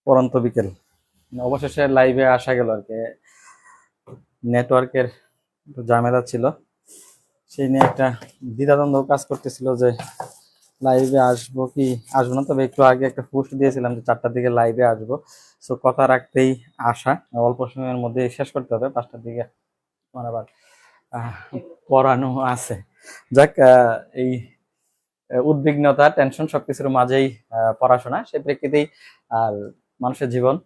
পরন্ত বিকেল অবশেষে লাইভে আসা গেল আর কি। নেটওয়ার্কের একটু ঝামেলা ছিল, সেই নিয়ে একটা দ্বিধাদ্বন্দ্ব কাজ করতেছিল যে লাইভে আসবো কি আসবো না। তবে একটু আগে একটা পোস্ট দিয়েছিলাম যে 4টার দিকে লাইভে আসবো, সো কথা রাখতেই আসা। অল্প সময়ের মধ্যে শেষ করতে হবে, 5টার দিকে আমার আবার আহ, পড়ানো আছে। যাক, এই উদ্বিগ্নতা টেনশন সবকিছুর মাঝেই পড়াশোনা, সেই প্রেক্ষিতেই আর মানুষের জীবন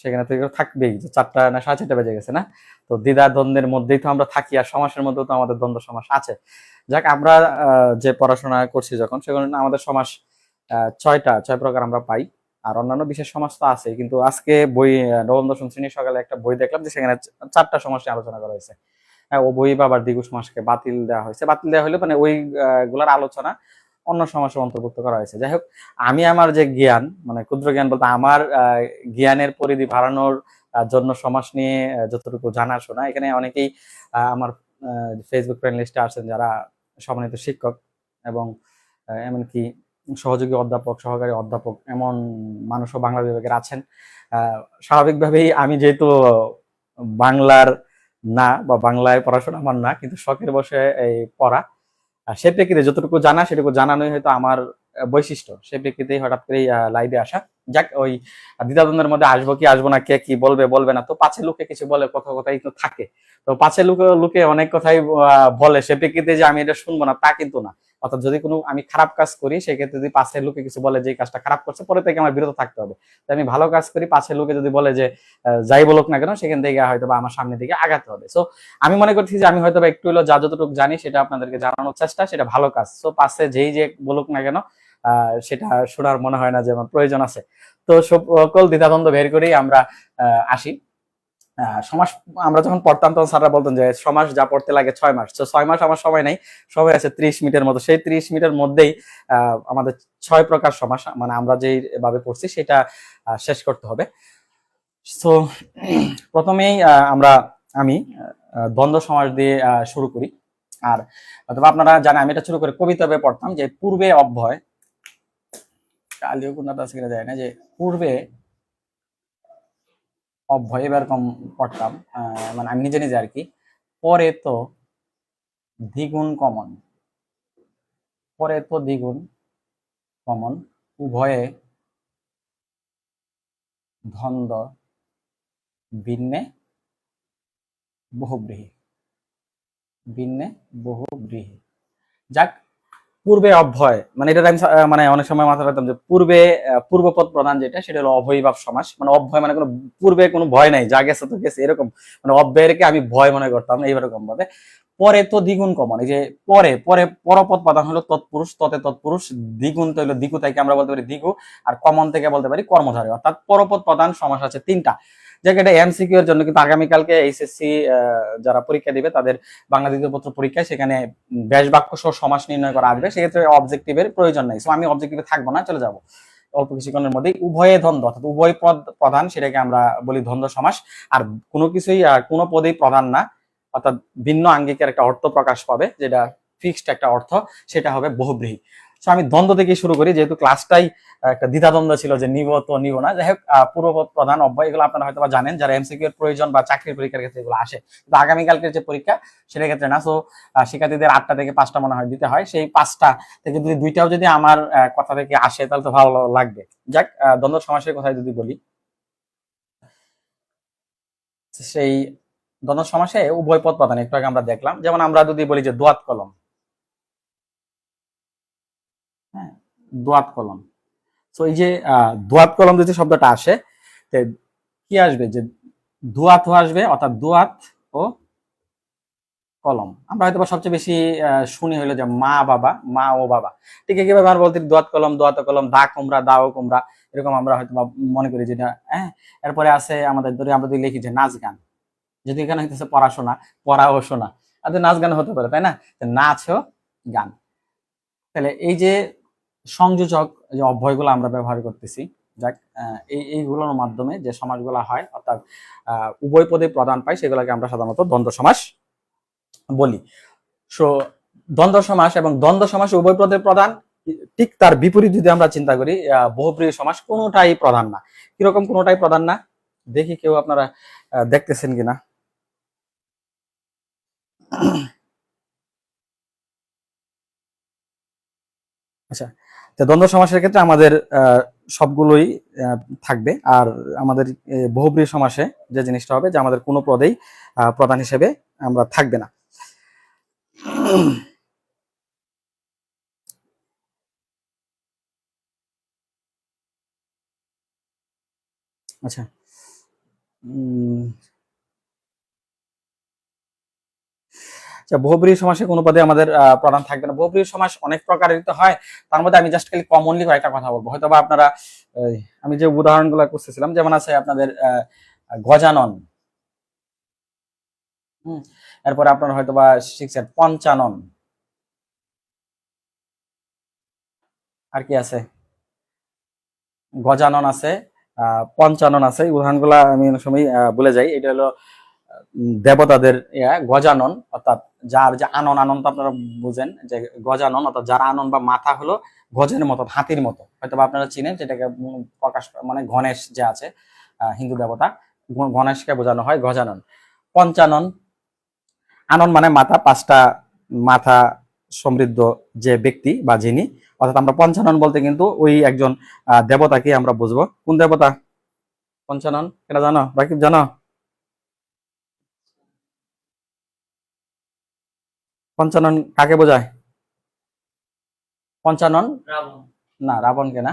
সেখানে থেকে থাকবেই যে 4টা না 4:30 বেজে গেছে না। তো দ্বিধা দ্বন্দ্বের মধ্যেই তো আমরা থাকি, আর সমাসের মধ্যেও তো আমাদের দ্বন্দ্ব সমাস আছে। যাক, আমরা যে পড়াশোনা করছি যখন, সেখানে আমাদের সমাস 6 প্রকার আমরা পাই। আর অন্যান্য বিশেষ সমাস তো আছে, কিন্তু আজকে বই নবম দশম শ্রেণীর সকালে একটা বই দেখলাম যে সেখানে 4টা সমাস নিয়ে আলোচনা করা হয়েছে। ও বই বা আবার দ্বিগু সমাসকে বাতিল দেওয়া হয়েছে, বাতিল দেওয়া হলে মানে ওই গুলার আলোচনা অন্য সমাসে অন্তর্ভুক্ত করা হয়েছে। যাই হোক, আমি আমার যে জ্ঞান, মানে ক্ষুদ্র জ্ঞান বলতে আমার জ্ঞানের পরিধি বাড়ানোর জন্য সমাস নিয়ে যতটুকু জানাশোনা, এখানে অনেকেই আমার ফেসবুক ফ্রেন্ড লিস্টে আছেন যারা সম্মানিত শিক্ষক এবং এমনকি সহযোগী অধ্যাপক, সহকারী অধ্যাপক, এমন মানুষও বাংলা বিভাগের আছেন। স্বাভাবিকভাবেই আমি যেহেতু বাংলার না বা বাংলায় পড়াশোনা আমার না, কিন্তু শখের বসে এই পড়া, আর সে প্রেক্ষিতে যতটুকু জানা সেটুকু জানানোই হয়তো আমার বৈশিষ্ট্য। সে প্রেক্ষিতেই হঠাৎ করে লাইভে আসা। যাক, ওই দ্বিধাদ্বন্দ্বের মধ্যে আসবো কি আসবো না, কে কি বলবে বলবে না, তো পাছে লোকে কিছু বলে, কথা কথাই তো থাকে। তো পাছে লোকে লোকে অনেক কথাই বলে, সে প্রেক্ষিতে যে আমি এটা শুনবো না তা কিন্তু না। অর্থাৎ যদি কোনো আমি খারাপ কাজ করি, সেক্ষেত্রে যদি পাছে লোকে কিছু বলে যে এই কাজটা খারাপ করছে, পরে থেকে আমার বিরত থাকতে হবে। তো আমি ভালো কাজ করি, পাছে লোকে যদি বলে যে যাই বলুক না কেন, সেখান থেকে হয়তো বা আমার সামনের দিকে আগাতে হবে। সো আমি মনে করছি যে আমি হয়তো একটু হলো যা যতটুকু জানি সেটা আপনাদেরকে জানানোর চেষ্টা, সেটা ভালো কাজ। তো পাশে যেই যে বলুক না কেন, সেটা শোনার মনে হয় না যে আমার প্রয়োজন আছে। তো সকল দ্বিধাদ্বন্দ্ব বের করেই আমরা আসি। সমাস আমরা যখন পড়তাম তখন স্যাররা বলতেন যে সমাস যা পড়তে লাগে 6 মাস, তো 6 মাস আমার সময় নাই, সময় আছে 30 মিনিটের মতো। সেই 30 মিনিটের মধ্যেই আমাদের 6 প্রকার সমাস, মানে আমরা যেই ভাবে পড়ছি সেটা শেষ করতে হবে। তো প্রথমেই আমি দ্বন্দ্ব সমাস দিয়ে শুরু করি। আর অথবা আপনারা জানেন আমি এটা শুরু করে কবিতা ভাবে পড়তাম যে পূর্বে অব্যয়, কালীয় গুণাটা আছে কিনা যায় না, যে পূর্বে অব্যয় এরকম পড়তাম। মানে আমি নিজে নিজে আর কি। পরে তো দ্বিগুণ কমন, পরে তো দ্বিগুণ কমন, উভয়ে ধন্দ, ভিন্নে বহুব্রীহি, ভিন্নে বহুব্রীহি। যাক, পূর্বে অব্যয় মানে এটা আমি মানে অনেক সময় মাথা রাখতাম যে পূর্বে পূর্বপদ প্রধান যেটা, সেটা হলো অভয়ভাব সমাস। মানে অব্যয় মানে কোনো পূর্বে কোনো ভয় নাই, যা গেছে তো গেছে, এরকম। মানে অব্যয়কে আমি ভয় মনে করতাম এইরকম ভাবে। পরে তো দ্বিগুণ কমন, এই যে পরে পরে পরপদ প্রধান হলো তৎপুরুষ, ততে তৎপুরুষ, দ্বিগুণ তো হলো দিগু থেকে আমরা বলতে পারি দিগু, আর কমন থেকে বলতে পারি কর্মধারী। অর্থাৎ পরপদ প্রধান সমাস আছে 3টা। যাক, এটা এমসিকিউ এর জন্য, কিন্তু আগামীকালকে এইচএসসি যারা পরীক্ষা দিবে তাদের বাংলা দ্বিতীয় পত্র পরীক্ষায় সেখানে ব্যাস বাক্য সহ সমাস নির্ণয় করা আসবে, সেক্ষেত্রে অবজেক্টিভের প্রয়োজন নাই। সো আমি অবজেক্টিভে থাকবো না, চলে যাব অল্প কিছুক্ষণের মধ্যেই। উভয়ে দ্বন্দ্ব অর্থাৎ উভয় পদ প্রধান, সেটাকে আমরা বলি দ্বন্দ্ব সমাস। আর কোনো কিছুই কোনো পদেই প্রধান না, অর্থাৎ ভিন্ন আঙ্গিকের একটা অর্থ প্রকাশ পাবে, যেটা ফিক্সড একটা অর্থ, সেটা হবে বহুব্রীহি। সো আমি দ্বন্দ্ব থেকে শুরু করি, যেহেতু ক্লাসটাই একটা দ্বিধাদ্বন্দ্ব ছিল যে নিব তো নিব না। যাই হোক, পূর্বপদ প্রধান অব্যয় এগুলো আপনারা হয়তো জানেন যারা এমসিকিউ এর প্রয়োজন বা চাকরির পরীক্ষার ক্ষেত্রে এগুলো আসে, কিন্তু আগামীকালকের যে পরীক্ষা সেটার ক্ষেত্রে না। সো শিক্ষার্থীদের 8টা থেকে 5টা মনে হয় দিতে হয়, সেই 5টা থেকে যদি 2টাও যদি আমার কথা থেকে আসে তাহলে তো ভালো লাগবে। যাক, দ্বন্দ্ব সমাসের কথাই যদি বলি, সেই দ্বন্দ্ব সমাসে উভয় পদ প্রধান একটু আগে আমরা দেখলাম। যেমন আমরা যদি বলি যে দোয়াত কলম, হ্যাঁ, দোয়াত কলম। তো এই যে দোয়াত কলম যদি শব্দটা আসে, কি আসবে যে দোয়াত আসবে, অর্থাৎ দোয়াত ও কলম। আমরা হয়তো সবচেয়ে বেশি শুনি হলো যে মা বাবা, মা ও বাবা। ঠিক কিভাবে আমরা বলতে দোয়াত কলম, দোয়াত কলম, দা কুমড়া, দাও কুমড়া, এরকম আমরা হয়তো মনে করি যেটা। হ্যাঁ, এরপরে আছে আমাদের ধরে আমরা যদি লিখি যে নাচ গান, যদি এখানে হইতেছে পড়াশোনা, পড়া ও শোনা, আর নাচ গান হতে পারে, তাই না? নাচ ও গান। তাহলে এই যে সংযোজক যে অব্যয়গুলো আমরা ব্যবহার করতেছি, যাক, এইগুলোর মাধ্যমে যে সমাসগুলো হয়, অর্থাৎ উভয় পদে প্রধান পাই, সেগুলোকে আমরা সাধারণত দ্বন্দ্ব সমাস বলি। সো দ্বন্দ্ব সমাস এবং দ্বন্দ্ব সমাস উভয় পদের প্রধান, ঠিক তার বিপরীত যদি আমরা চিন্তা করি, বহুব্রীহি সমাস কোনোটাই প্রধান না। কিরকম কোনোটাই প্রধান না? দেখি কেউ আপনারা দেখতেছেন কিনা। আচ্ছা, তো দ্বন্দ্ব সমাসের ক্ষেত্রে আমাদের সবগুলোই থাকবে। আর আমাদের বহুব্রীহি সমাসে যে জিনিসটা হবে যে আমাদের কোনো পদেই প্রধান হিসেবে আমরা থাকবে না। আচ্ছা, আচ্ছা, বহুব্রীহি সমাসে কোনো পদে আমাদের প্রধান থাকবে না। বহুব্রীহি সমাস অনেক প্রকারের তো হয়, তার মধ্যে আমি জাস্ট খালি কমনলি কয়েকটা কথা বলবো। হয়তো বা আপনারা আমি যে উদাহরণগুলো করতেছিলাম, যেমন আছে আপনাদের গজানন, এরপরে আপনারা হয়তো বা শিখছেন পঞ্চানন, আর কি আছে, গজানন আছে, পঞ্চানন আছে। এই উদাহরণগুলো আমি অনেক সময় ভুলে যাই। এটা হলো দেবতাদের গজানন, অর্থাৎ যার যে আনন, আনন তো আপনারা বুঝেন যে গজানন অর্থাৎ যার আনন বা মাথা হলো গজের মতো, হাতির মতো। হয়তো আপনারা চিনেন যেটাকে প্রকাশ মানে গণেশ যে আছে হিন্দু দেবতা, গণেশকে বোঝানো হয় গজানন। পঞ্চানন, আনন মানে মাথা, পাঁচটা মাথা সমৃদ্ধ যে ব্যক্তি বা যিনি, অর্থাৎ আমরা পঞ্চানন বলতে কিন্তু ওই একজন দেবতাকে আমরা বুঝবো। কোন দেবতা পঞ্চানন, এটা জানো রাকিব, জানো পঞ্চানন কাকে বোঝায়? পঞ্চানন না, রাবণকে না।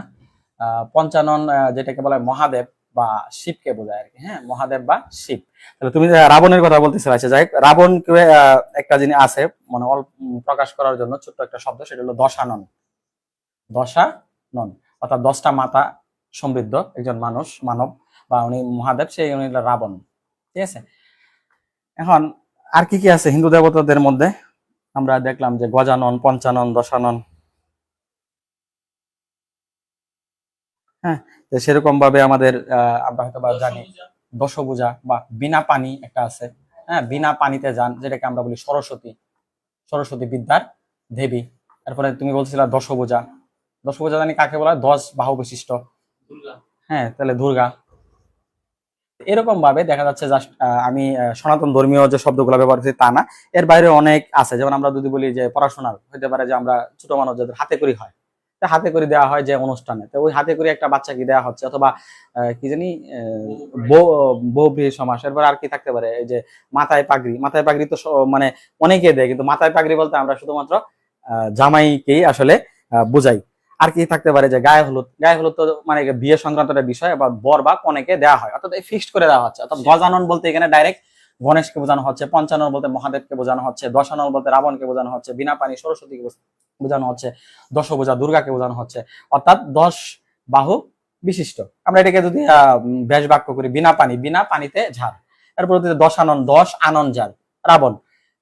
পঞ্চানন যেটাকে বলা হয় মহাদেব বা শিবকে বোঝায় আর কি। হ্যাঁ, মহাদেব বা শিব। তাহলে তুমি রাবণের কথা বলতেছো। আচ্ছা, যাই হোক, রাবণকে একটা জিনিস আছে মানে প্রকাশ করার জন্য ছোট্ট একটা শব্দ, সেটা হলো দশানন। দশানন অর্থাৎ 10টা মাথা সমৃদ্ধ একজন মানুষ, মানব বা উনি মহাদেব, সেই উনি হলো রাবণ। ঠিক আছে। এখন আর কি কি আছে হিন্দু দেবতাদের মধ্যে? আমরা দেখলাম যে গজানন, পঞ্চানন, দশানন। হ্যাঁ, তো সেরকম ভাবে আমাদের আমরা হয়তো বা জানি দশভুজা বা বিনা পানি একটা আছে। হ্যাঁ, বিনা পানিতে যান, যেটাকে আমরা বলি সরস্বতী, সরস্বতী বিদ্যার দেবী। তারপরে তুমি বলছিলা দশভুজা, দশভুজা জানি কাকে বলা হয়? 10 বাহু বিশিষ্ট। হ্যাঁ, তাহলে দুর্গা। এরকম ভাবে দেখা যাচ্ছে জাস্ট আমি সনাতন ধর্মীয় যে শব্দগুলো ব্যবহার করছি তা না, এর বাইরে অনেক আছে। যেমন আমরা যদি বলি যে পড়াশোনার হইতে পারে যে আমরা ছোট মানুষ যাদের হাতে করি হয়, হাতে করে দেওয়া হয় যে অনুষ্ঠানে, তো ওই হাতে করে একটা বাচ্চাকে দেওয়া হচ্ছে, অথবা কি জানি বহুব্রীহি সমাস। এরপর আর কি থাকতে পারে? এই যে মাথায় পাগড়ি, মাথায় পাগড়ি তো মানে অনেকে দেয়, কিন্তু মাথায় পাগড়ি বলতে আমরা শুধুমাত্র জামাইকেই আসলে বুঝাই। আর কি থাকতে পারে? যে গায়ে হলুদ, গায়ে হলুদ তো মানে বিয়ে সংক্রান্ত একটা বিষয়, বা বর বা কনেকে দেওয়া হয়, অর্থাৎ এই ফিক্সড করে দেওয়া হচ্ছে। অর্থাৎ গজানন বলতে এখানে ডাইরেক্ট গণেশকে বোঝানো হচ্ছে, পঞ্চানন বলতে মহাদেবকে বোঝানো হচ্ছে, দশানন বলতে রাবণকে বোঝানো হচ্ছে, বিনা পানি সরস্বতীকে বোঝানো হচ্ছে, দশভুজা দুর্গাকে বোঝানো হচ্ছে, অর্থাৎ 10 বাহু বিশিষ্ট। আমরা এটাকে যদি ব্যাস বাক্য করি, বিনা পানি, বিনা পানিতে ঝাড়। এরপর দশানন, 10 আনন যার, রাবণ।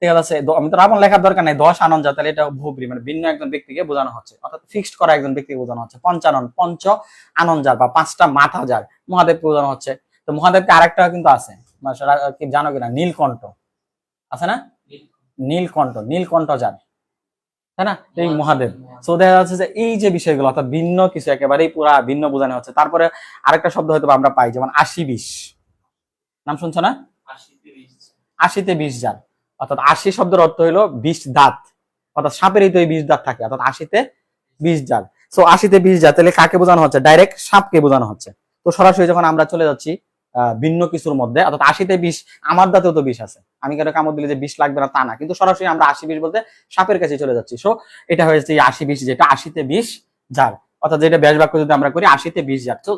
ঠিক আছে, আমি তো রাবণ লেখার দরকার নাই, 10 আনন যা, তাহলে এটা বহুব্রীহি মানে ভিন্ন একজন ব্যক্তিকে বোঝানো হচ্ছে, অর্থাৎ ফিক্সড করা একজন ব্যক্তিকে বোঝানো হচ্ছে। পঞ্চানন, পঞ্চ আনন যার বা 5টা মাথা যার, মহাদেবকে বোঝানো হচ্ছে। তো মহাদেবকে আরেকটা কিন্তু আছে, কি জানো কিনা? নীলকণ্ঠ আছে না? নীলকণ্ঠ, নীলকণ্ঠ যার, তাই না? এই মহাদেব। সো দেখা যাচ্ছে যে এই যে বিষয়গুলো অর্থাৎ ভিন্ন কিছু, একেবারেই পুরা ভিন্ন বোঝানো হচ্ছে। তারপরে আরেকটা শব্দ হয়তো আমরা পাই, যেমন 80-20, নাম শুনছো না? 80-তে 20 যার, অর্থাৎ 80 শব্দের অর্থ হলো 20 দাঁত, অর্থাৎ সাপেরই তো এই 20 দাঁত থাকে, অর্থাৎ 80-তে 20 জার। সো 80-তে 20 জার, তাহলে কাকে বোঝানো হচ্ছে? ডাইরেক্ট সাপকে বোঝানো হচ্ছে। তো সরাসরি যখন আমরা চলে যাচ্ছি ভিন্ন কিছুর মধ্যে, অর্থাৎ 80-তে 20, আমার দাঁতেও তো 20 আছে, আমি কেন কামড় দিলে যে 20 লাগবে না তা না, কিন্তু সরাসরি আমরা 80-20 বলতে সাপের কাছে চলে যাচ্ছি। সো এটা হয়েছে 80-20, যেটা 80-তে 20 জার, অর্থাৎ যেটা ব্যাস বাক্য যদি আমরা করি 80-তে 20 জার। তো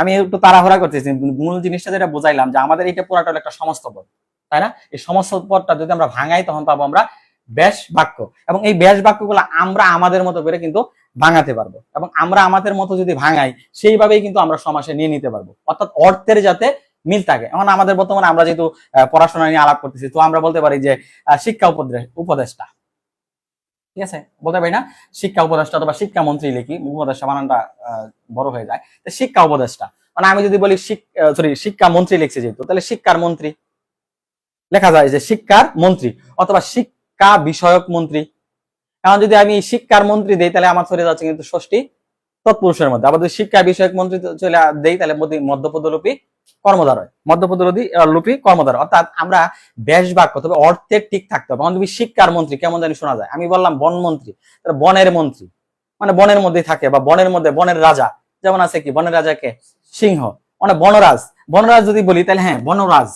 আমি একটু তাড়াহুড়া করতেছি, মূল জিনিসটা যেটা বুঝাইলাম যে আমাদের এটা পুরাটা একটা সমস্ত পদ, তাই না? এই সমস্ত পদটা যদি আমরা ভাঙাই, তখন পাবো আমরা ব্যাস বাক্য। এবং এই ব্যাস বাক্যগুলো আমরা আমাদের মতো করে কিন্তু ভাঙাতে পারবো, এবং আমরা আমাদের মতো যদি ভাঙাই, সেইভাবেই কিন্তু আমরা সমাসে নিয়ে নিতে পারবো, অর্থাৎ অর্থের যাতে মিল থাকে। এখন আমাদের বর্তমানে আমরা যেহেতু পড়াশোনা নিয়ে আলাপ করতেছি, তো আমরা বলতে পারি যে শিক্ষা উপদেষ্টা, ঠিক আছে, বলতে পারি না? শিক্ষা উপদেষ্টা অথবা শিক্ষামন্ত্রী লিখি, উপদেষ্টা বানানটা বড় হয়ে যায়। তো শিক্ষা উপদেষ্টা মানে আমি যদি বলি শিক্ষামন্ত্রী লিখছি যেহেতু, তাহলে শিক্ষার মন্ত্রী লেখা যায় যে শিক্ষার মন্ত্রী, অথবা শিক্ষা বিষয়ক মন্ত্রী। এখন যদি আমি শিক্ষার মন্ত্রী দেই তাহলে আমার চলে যাচ্ছে কিন্তু ষষ্ঠী তৎপুরুষের মধ্যে। আবার যদি শিক্ষা বিষয়ক মন্ত্রী চলে দেই তাহলে মধ্যপদলোপী কর্মধার হয়, মধ্যপদলোপী কর্মধার। অর্থাৎ আমরা বেশ বাক্য তবে অর্থের ঠিক থাকতে হবে। এখন তুমি শিক্ষার মন্ত্রী কেমন জানি শোনা যায়, আমি বললাম বন মন্ত্রী, বনের মন্ত্রী মানে বনের মধ্যে থাকে, বা বনের মধ্যে বনের রাজা, যেমন আছে কি বনের রাজাকে সিংহ, মানে বনরাজ। বনরাজ যদি বলি তাহলে হ্যাঁ বনরাজ,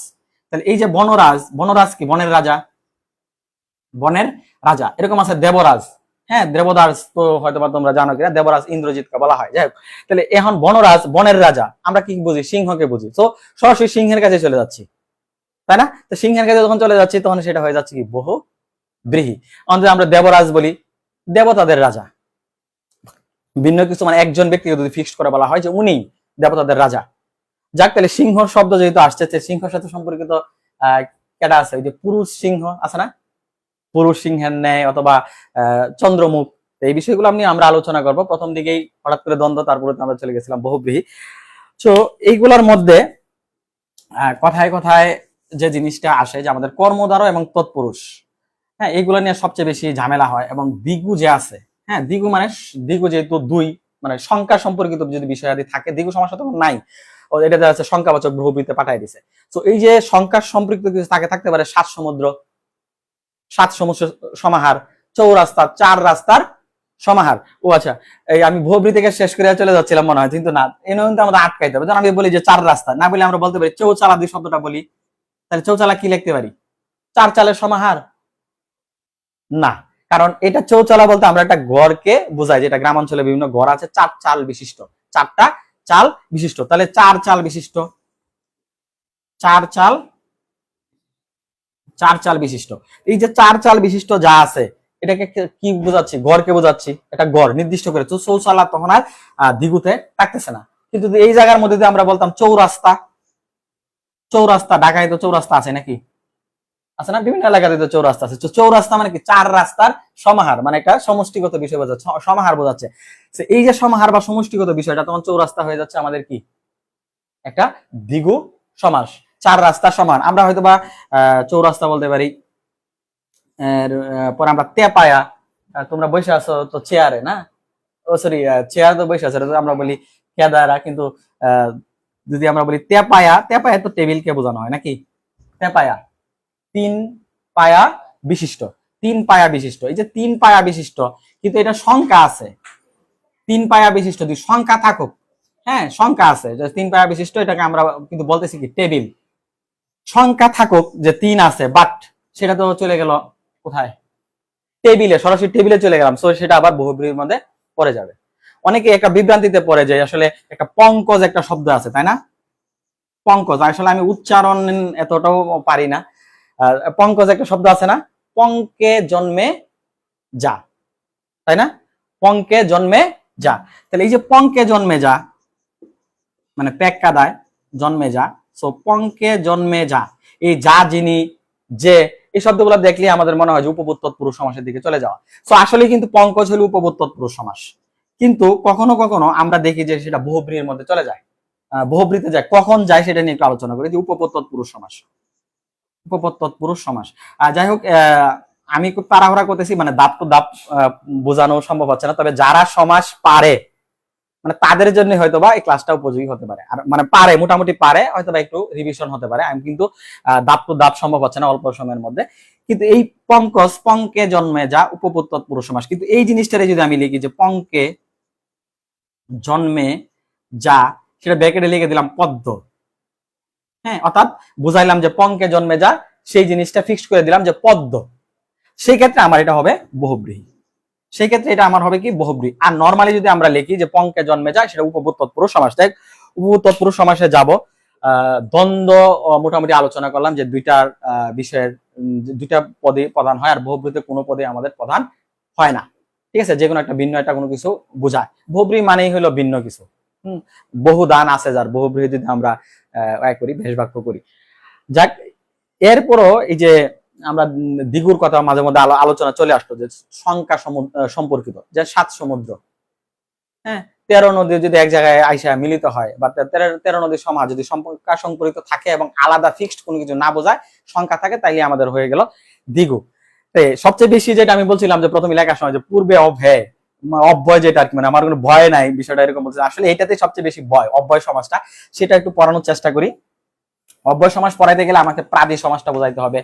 তাহলে এই যে বনরাজ, বনরাজ কি বনের রাজা, বনের রাজা। এরকম আছে দেবরাজ, হ্যাঁ দেবদাস তো হয়তো বা তোমরা জানো কিনা, দেবরাজ ইন্দ্রজিৎকে বলা হয়। যাই হোক, তাহলে এখন বনরাজ বনের রাজা, আমরা কি বুঝি, সিংহকে বুঝি। তো সরাসরি সিংহের কাছে চলে যাচ্ছি, তাই না? তো সিংহের কাছে যখন চলে যাচ্ছি তখন সেটা হয়ে যাচ্ছে কি বহু ব্রীহি। অন্তত আমরা দেবরাজ বলি দেবতাদের রাজা, ভিন্ন কিছু মানে একজন ব্যক্তিকে যদি ফিক্সড করে বলা হয় যে উনি দেবতাদের রাজা। যাক, তাহলে সিংহ শব্দ যেহেতু আসছে, সিংহের সাথে সম্পর্কিত কেটা আছে, ওই যে পুরুষ সিংহ আছে না, পুরুষ সিংহের ন্যায় অথবা চন্দ্রমুখ, এই বিষয়গুলো আমরা আলোচনা করব। প্রথম দিকেই হঠাৎ করে দ্বন্দ্ব, তারপরে আমরা চলে গেছিলাম বহুব্রীহি। তো এইগুলোর মধ্যে কথায় কথায় যে জিনিসটা আসে যে আমাদের কর্মধারয় এবং তৎপুরুষ, হ্যাঁ এইগুলো নিয়ে সবচেয়ে বেশি ঝামেলা হয়। এবং দ্বিগু যে আছে, হ্যাঁ দ্বিগু মানে দ্বিগু যেহেতু দুই, মানে সংখ্যা সম্পর্কিত যদি বিষয় আদি থাকে, দ্বিগু সমস্যা তখন নাই, এটা যাচ্ছে সংখ্যাবাচক বহুব্রীহিতে পাঠাই দিছে। তো এই যে সংখ্যা সম্পর্কিত কিছু থাকতে পারে, সাত সমুদ্র, সাত সমস্যা সমাহার, চৌরাস্তা, চার রাস্তার সমাহার। ও আচ্ছা, এই আমি বহুব্রীহি থেকে শেষ করে চলে যাচ্ছিলাম মনে হয়, কিন্তু না, এই কিন্তু আমাদের আটকাইতে হবে। আমি বলি যে চার রাস্তা না বলে আমরা বলতে পারি চৌচালা, দুই শব্দটা বলি, তাহলে চৌচালা কি লিখতে পারি, চার চালের সমাহার না, কারণ এটা চৌচালা বলতে আমরা একটা গড়কে বোঝাই, যেটা গ্রাম অঞ্চলে বিভিন্ন গড় আছে, চার চাল বিশিষ্ট, চারটা চাল বিশিষ্ট, তাহলে চার চাল বিশিষ্ট, চার চাল, চার চাল বিশিষ্ট। এই যে চার চাল বিশিষ্ট যা আছে এটাকে কি বোঝাচ্ছি, গড়কে বোঝাচ্ছি, একটা গড় নির্দিষ্ট করে। তো চৌচালা তখন আর দ্বিগুতে থাকতেছে না। কিন্তু এই জায়গার মধ্যে যদি আমরা বলতাম চৌরাস্তা, চৌরাস্তা, ঢাকায় তো চৌরাস্তা আছে নাকি, আছে না, বিভিন্ন এলাকাতে তো চৌরাস্তা আছে। চৌরাস্তা মানে কি, চার রাস্তার সমাহার, মানে একটা সমষ্টিগত বিষয় বোঝাচ্ছে, সমাহার বোঝাচ্ছে। এই যে সমাহার বা সমষ্টিগত বিষয়টা, তখন চৌরাস্তা হয়ে যাচ্ছে আমাদের কি একটা দ্বিগু সমাস, চার রাস্তা সমান। আমরা হয়তো বা চৌরাস্তা বলতে পারি, পরে আমরা তেপায়া, তোমরা বসে আছো তো চেয়ারে না, ও সরি চেয়ার তো বসে আছে, আমরা বলি কেদারা, কিন্তু যদি আমরা বলি তেপায়া, তেপায়া তো টেবিলকে বোঝানো হয় নাকি, তেপায়া তিন পায়া বিশিষ্ট, তিন পায়া বিশিষ্ট। এই যে তিন পায়া বিশিষ্ট, কিন্তু এটা সংখ্যা আছে, তিন পায়া বিশিষ্ট যদি সংখ্যা থাকুক, হ্যাঁ সংখ্যা আছে যে তিন পায়া বিশিষ্ট, এটাকে আমরা কিন্তু বলতেছি কি টেবিল। সংখ্যা থাকুক যে তিন আছে, বাট সেটা তো চলে গেল কোথায়, টেবিলে, সরাসরি টেবিলে চলে গেলাম, সো সেটা আবার বহুব্রীহির মধ্যে পড়ে যাবে। অনেকে একটা বিভ্রান্তিতে পড়ে যায়, আসলে একটা পঙ্কজ একটা শব্দ আছে, তাই না, পঙ্কজ, আসলে আমি উচ্চারণ এতটাও পারি না। পঙ্কজ একটা শব্দ আছে না, পঙ্কে জন্মে যা, তাই না, পঙ্কে জন্মে যা। তাহলে এই যে পঙ্কে জন্মে যা মানে পেক্কাদায় জন্মে যা, সো পঙ্কে জন্মে যা, এই যা, যিনি, যে, এই শব্দগুলো দেখলে আমাদের মনে হয় যে উপপদ তৎপুরুষ সমাসের দিকে চলে যাওয়া। সো আসলে কিন্তু পঙ্কজ হলো উপপদ তৎপুরুষ সমাস, কিন্তু কখনো কখনো আমরা দেখি যে সেটা বহুব্রীহির মধ্যে চলে যায়, বহুব্রীতে যায়, কখন যায় সেটা নিয়ে একটু আলোচনা করি, যে উপপদ তৎপুরুষ সমাস, উপপদ তৎপুরুষ সমাস। যাই হোক, আমি খুব তাড়াহুড়া করতেছি, মানে দাপ টু দাপ বোঝানো সম্ভব হচ্ছে না, তবে যারা সমাস পারে মানে তাদের জন্য হয়তো বা এই ক্লাসটা উপযোগী হতে পারে, আর মানে পারে, মোটামুটি পারে, হয়তো বা একটু রিভিশন হতে পারে। আমি কিন্তু দাপ টু দাপ সম্ভব হচ্ছে না অল্প সময়ের মধ্যে। কিন্তু এই পঙ্কজ, পঙ্কে জন্মে যা, উপপদ তৎপুরুষ সমাস, কিন্তু এই জিনিসটারে যদি আমি লিখি যে পঙ্কে জন্মে যা, সেটা ব্র্যাকেটে লিখে দিলাম পদ্ম, হ্যাঁ, অর্থাৎ বুঝাইলাম যে পঙ্কে জন্মে যা, সেই জিনিসটা ফিক্সড করে দিলাম যে পদ্ম, সেই ক্ষেত্রে আমার এটা হবে বহুব্রীহি, সেই ক্ষেত্রে এটা আমার হবে কি বহুব্রীহি। আর নরমালি যদি আমরা লিখি যে পঙ্কে জন্মে যায়, সেটা উপপদ তৎপুরুষ সমাস। তাই উপপদ তৎপুরুষ সমাসে যাব, দ্বন্দ্ব মোটামুটি আলোচনা করলাম যে দুইটার বিষয়ের দুইটা পদে প্রধান হয়, আর বহুব্রীহিতে কোনো পদে আমাদের প্রধান হয় না, ঠিক আছে, যে কোনো একটা ভিন্ন একটা কোনো কিছু বোঝায়। বহুব্রীহি মানেই হলো ভিন্ন কিছু, বহু দান আছে যার, বহুব্রীহি যদি আমরা করি, ভেষ বাক্য করি। যাক, এরপরও এই যে আমরা দ্বিগুর কথা মাঝে মধ্যে আলোচনা চলে আসতো, যে সংখ্যা সম্পর্কিত, যে সাত সমুদ্র, হ্যাঁ 13 নদী যদি এক জায়গায় আইসা মিলিত হয়, বা 13 নদীর সমাজ যদি সংখ্যা সম্পর্কিত থাকে এবং আলাদা ফিক্সড কোনো কিছু না বোঝায়, সংখ্যা থাকে, তাইলে আমাদের হয়ে গেল দ্বিগু। সবচেয়ে বেশি যেটা আমি বলছিলাম যে প্রথমে লেখার সময় যে পূর্বে অভ্যয়, অব্যয় যেটা আর কি, মানে আমার কোনো ভয় নাই বিষয়টা এরকম বলছে, আসলে এটাতে সবচেয়ে বেশি ভয় অব্যয় সমাজটা, সেটা একটু পড়ানোর চেষ্টা করি। অব্যয় সমাজ পড়াইতে গেলে আমাকে প্রাদি সমাজটা বোঝাইতে হবে,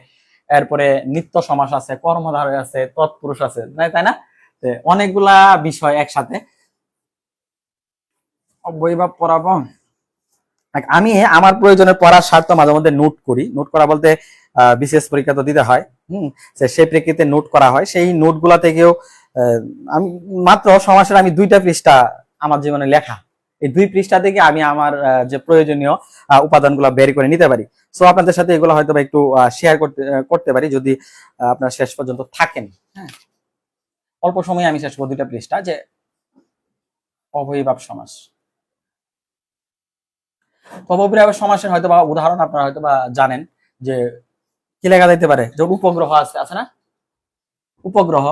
এরপরে নিত্য সমাস আছে, কর্মধারয় আছে, তৎপুরুষ আছে, তাই না? অনেকগুলা বিষয় একসাথে অব্যয়ভাব পড়াবো। আমি আমার প্রয়োজনে পড়ার স্বার্থ মাঝে মধ্যে নোট করি। নোট করা বলতে বিশেষ পরীক্ষা তো দিতে হয়, সেই প্রেক্ষিতে নোট করা হয়। সেই নোটগুলা থেকেও আমি মাত্র সমাসের আমি 2টা পৃষ্ঠা আমার জীবনে লেখা, এই 2 পৃষ্ঠা থেকে আমি আমার যে প্রয়োজনীয় উপাদানগুলো বের করে নিতে পারি। সো আপনাদের সাথে এগুলো হয়তো একটু শেয়ার করতে পারি যদি আপনারা শেষ পর্যন্ত থাকেন। হ্যাঁ, অল্প সময়ে আমি শেষ করব 2টা পৃষ্ঠা, যে অবয়ভাব সমাস। অবয়ভাব সমাসের হয়তো বা উদাহরণ আপনারা হয়তো বা জানেন, যে কি লেখা যাইতে পারে, যে উপগ্রহ আছে না, উপগ্রহ,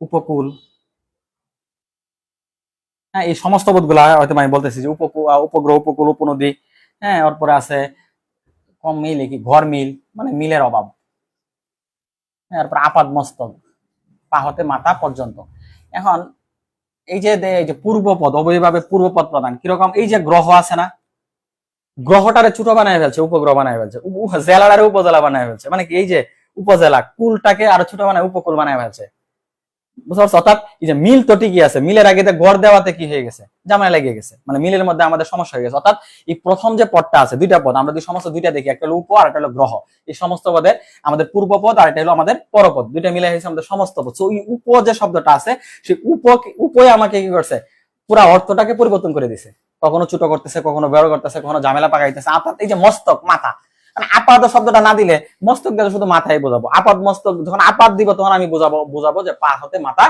উপকূল, হ্যাঁ, এই সমস্ত পদগুলা হয়তো আমি বলতেছি যে উপগ্রহ, উপকূল, উপনদী, হ্যাঁ, এরপরে আছে কম মিল কি ঘর মিল, মানে মিলের অভাব, এরপর আপাদ মস্তক, পা হতে মাথা পর্যন্ত। এখন এই যে পূর্বপদ, অবয়ভাবে পূর্বপদ প্রদান কিরকম, এই যে গ্রহ আছে না, গ্রহটারে ছোট বানায় ফেলছে, উপগ্রহ বানায় ফেলছে, জেলাটারে উপজেলা বানায় ফেলছে, মানে কি এই যে উপজেলা, কুলটাকে আরো ছোট বানায় উপকূল বানায় ফেলছে, বুঝতে পারছো? অর্থাৎ এই যে মিল তো ঠিকই আছে, মিলের আগে গড় দেওয়াতে কি হয়ে গেছে, ঝামেলা লেগে গেছে, মানে মিলের মধ্যে আমাদের সমস্যা হয়ে গেছে। অর্থাৎ এই প্রথম যে পদটা আছে, 2টা পদ, আমরা যদি সমস্ত 2টা দেখি, একটা হলো উপ আর একটা হলো গ্রহ, এই সমস্ত পদের আমাদের পূর্ব পদ আর এটা হলো আমাদের পরপদ, 2টা মিলে হয়েছে আমাদের সমস্ত পদ। তো এই উপ যে শব্দটা আছে, সেই উপই আমাকে কি করছে, পুরা অর্থটাকে পরিবর্তন করে দিছে, কখনো ছোট করতেছে, কখনো বড় করতেছে, কখনো ঝামেলা পাকাইতেছে। অর্থাৎ এই যে মস্তক, মাথা, মানে আপাদ শব্দটা না দিলে মস্তক দিয়ে শুধু মাথায় বোঝাবো, আপাদ মস্তক যখন আপাদ দিব তখন আমি বোঝাবো যে পা হতে মাথা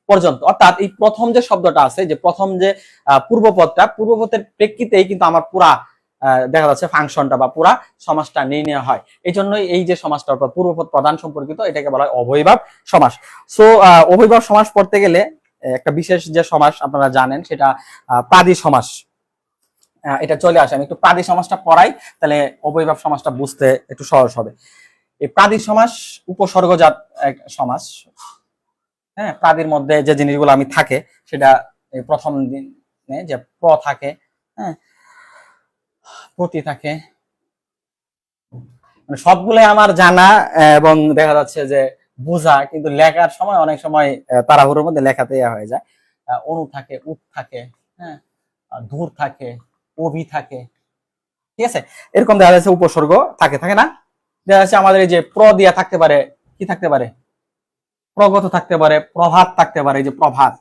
পর্যন্ত। অর্থাৎ এই প্রথম যে শব্দটা আছে, যে প্রথম যে পূর্বপদের প্রেক্ষিতেই কিন্তু আমার পুরা দেখা যাচ্ছে ফাংশনটা বা পুরা সমাজটা নির্ণয় হয়। এই জন্যই এই যে সমাজটা অর্থাৎ পূর্বপদ প্রধান সম্পর্কিত, এটাকে বলা হয় অবয়ভাব সমাস। সো অবয়ভাব সমাস পড়তে গেলে একটা বিশেষ যে সমাস আপনারা জানেন, সেটা পাদি সমাস, এটা চলে আসে। আমি একটু পাদি সমাসটা পড়াই, তাহলে অবয়ভাব সমাসটা বুঝতে একটু সহজ হবে। এই পাদি সমাস উপসর্গজাত এক সমাস। হ্যাঁ, প্রাদির মধ্যে যে জিনিসগুলো আমি থাকে, সেটা প্রথম দিনে যে প্র থাকে, হ্যাঁ, প্রতি থাকে, মানে সবগুলো আমার জানা এবং দেখা যাচ্ছে যে বোঝা, কিন্তু লেখার সময় অনেক সময় তাড়াহুড়োর মধ্যে লেখাতে হয়ে যায়। অনু থাকে, উপ থাকে, হ্যাঁ, ধূর থাকে, অভি থাকে, ঠিক আছে, এরকম দেখা যাচ্ছে উপসর্গ থাকে না। দেখা যাচ্ছে আমাদের এই যে প্র দিয়া থাকতে পারে, কি থাকতে পারে, প্রগত থাকতে পারে, প্রভাত থাকতে পারে। এই যে প্রভাত,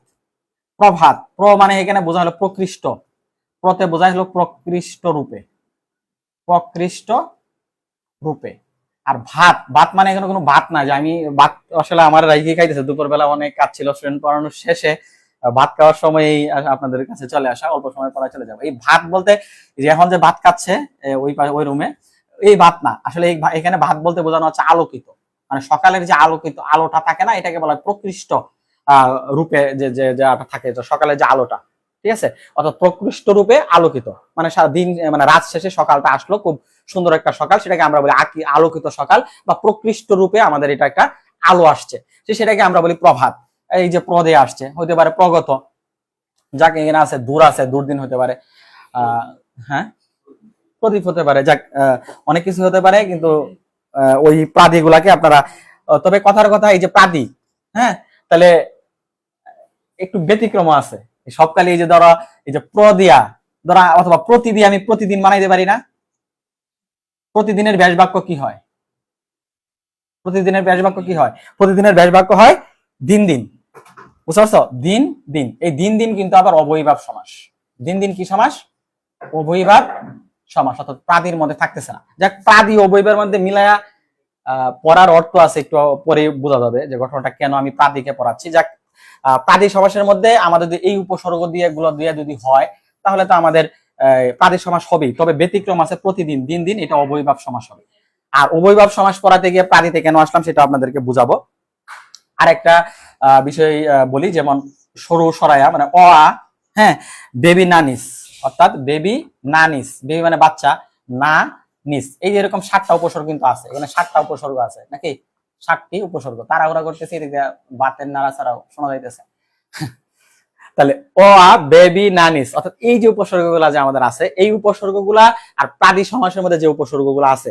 প্রভাত, প্র মানে এখানে বোঝা হলো প্রকৃষ্ট, প্রতে বোঝা হলো প্রকৃষ্ট রূপে, প্রকৃষ্ট রূপে। আর ভাত, ভাত মানে এখানে কোনো ভাত না, যে আমি ভাত আসলে আমার রাইকে খাইতেছে, দুপুরবেলা অনেক কাজ ছিল, স্টুডেন্ট পড়ানোর শেষে ভাত খাওয়ার সময় আপনাদের কাছে চলে আসা, অল্প সময় পড়া চলে যাবো। এই ভাত বলতে যে এখন যে ভাত খাচ্ছে ওই রুমে, এই ভাত না, আসলে এখানে ভাত বলতে বোঝানো হচ্ছে আলোকিত, মানে সকালের যে আলোকিত আলোটা থাকে না, এটাকে বলা হয় প্রকৃষ্ট রূপে, যে থাকে সকালের যে আলোটা, ঠিক আছে, অর্থাৎ প্রকৃষ্ট রূপে আলোকিত, মানে দিন, মানে রাত শেষে সকালটা আসলো, খুব সুন্দর একটা সকাল, সেটাকে আমরা বলি আলোকিত সকাল, বা প্রকৃষ্ট রূপে আমাদের এটা একটা আলো আসছে, সেটাকে আমরা বলি প্রভাত। এই যে প্রদে আসছে, হইতে পারে প্রগত, যাকে এখানে আছে দূর, আছে দুর্দিন হতে পারে, হ্যাঁ, প্রদীপ হতে পারে, যাক অনেক কিছু হতে পারে, কিন্তু ওই প্রাদি গুলাকে আপনারা, তবে কথার কথা এই যে প্রাদি, হ্যাঁ, তাহলে একটু ব্যতিক্রম আছে। সবকালে এই যে ধরা, এই যে প্রদিয়া ধরা অথবা প্রতিদিন, আমি প্রতিদিন বানাইতে পারি না। প্রতিদিনের ব্যাস বাক্য কি হয়, প্রতিদিনের ব্যাস বাক্য কি হয়, প্রতিদিনের ব্যাস বাক্য হয় দিন দিন, বুঝতে পারছো, দিন দিন। এই দিন দিন কিন্তু আবার অবয়ভাব সমাস, দিন দিন কি সমাস, অবয়ভাব সমাস, অর্থাৎ প্রাদির মধ্যে থাকতেছে না। যাক, প্রাদি অবয়বের মধ্যে মিলায়া পড়ার অর্থ আছে, একটু পরে বোঝা যাবে যে ঘটনাটা কেন আমি প্রাদিকে পড়াচ্ছি। যাক, প্রাদি সমাসের মধ্যে আমাদের যদি এই উপসর্গ দিয়ে গুলো দিয়ে যদি হয়, তাহলে তো আমাদের প্রাদি সমাস হবেই, তবে ব্যতিক্রম আছে, প্রতিদিন, দিন দিন, এটা অবয়ভাব সমাস হবে। আর অবয়ভাব সমাস পড়াতে গিয়ে প্রাদিতে কেন আসলাম সেটা আপনাদেরকে বুঝাবো। আর একটা বিষয় বলি, যেমন সরু সরায়া মানে অ আ, হ্যাঁ, বেবি নানিস, অর্থাৎ বেবি নানিস, বেবি মানে বাচ্চা, না নিস, এই যে এরকম 7টা উপসর্গ কিন্তু আছে, এখানে 7টা উপসর্গ আছে নাকি, 7টি উপসর্গ। তাড়াহুড়া করতেছি, এদিকে বাতের নাড়াচাড়াও শোনা যাইতেছে। তাহলে অ আ বেবি নানিস, অর্থাৎ এই যে উপসর্গগুলা যে আমাদের আছে, এই উপসর্গগুলা আর প্রাদি সমাসের মধ্যে যে উপসর্গগুলো আছে,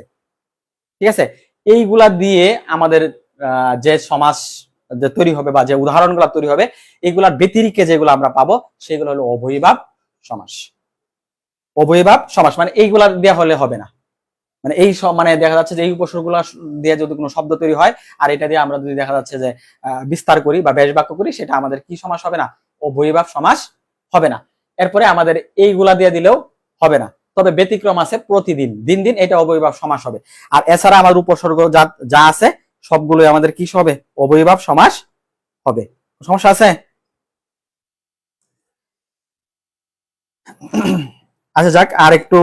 ঠিক আছে, এইগুলা দিয়ে আমাদের যে সমাস যে তৈরি হবে বা যে উদাহরণগুলো তৈরি হবে, এইগুলার ব্যতিরিক্তে যেগুলো আমরা পাবো সেগুলো হলো অবয়বাব সমাস। অবয়বাব সমাস মানে এইগুলা দেওয়া হলে হবে না, মানে এই মানে দেখা যাচ্ছে যে এই উপসর্গগুলো দিয়ে যদি কোনো শব্দ তৈরি হয় আর এটা দিয়ে আমরা যদি দেখা যাচ্ছে যে বিস্তার করি বা বেশ বাক্য করি, সেটা আমাদের কি সমাস হবে না, অবয়বাব সমাস হবে না। এরপরে আমাদের এইগুলা দিয়ে দিলেও হবে না, তবে ব্যতিক্রম আছে, প্রতিদিন, দিন দিন, এটা অবয়বাব সমাস হবে। আর এছাড়া আমাদের উপসর্গ যা আছে সবগুলোই আমাদের কি হবে, অবয়বাব সমাস হবে। সমস্যা আছে? আচ্ছা যাক, আর একটু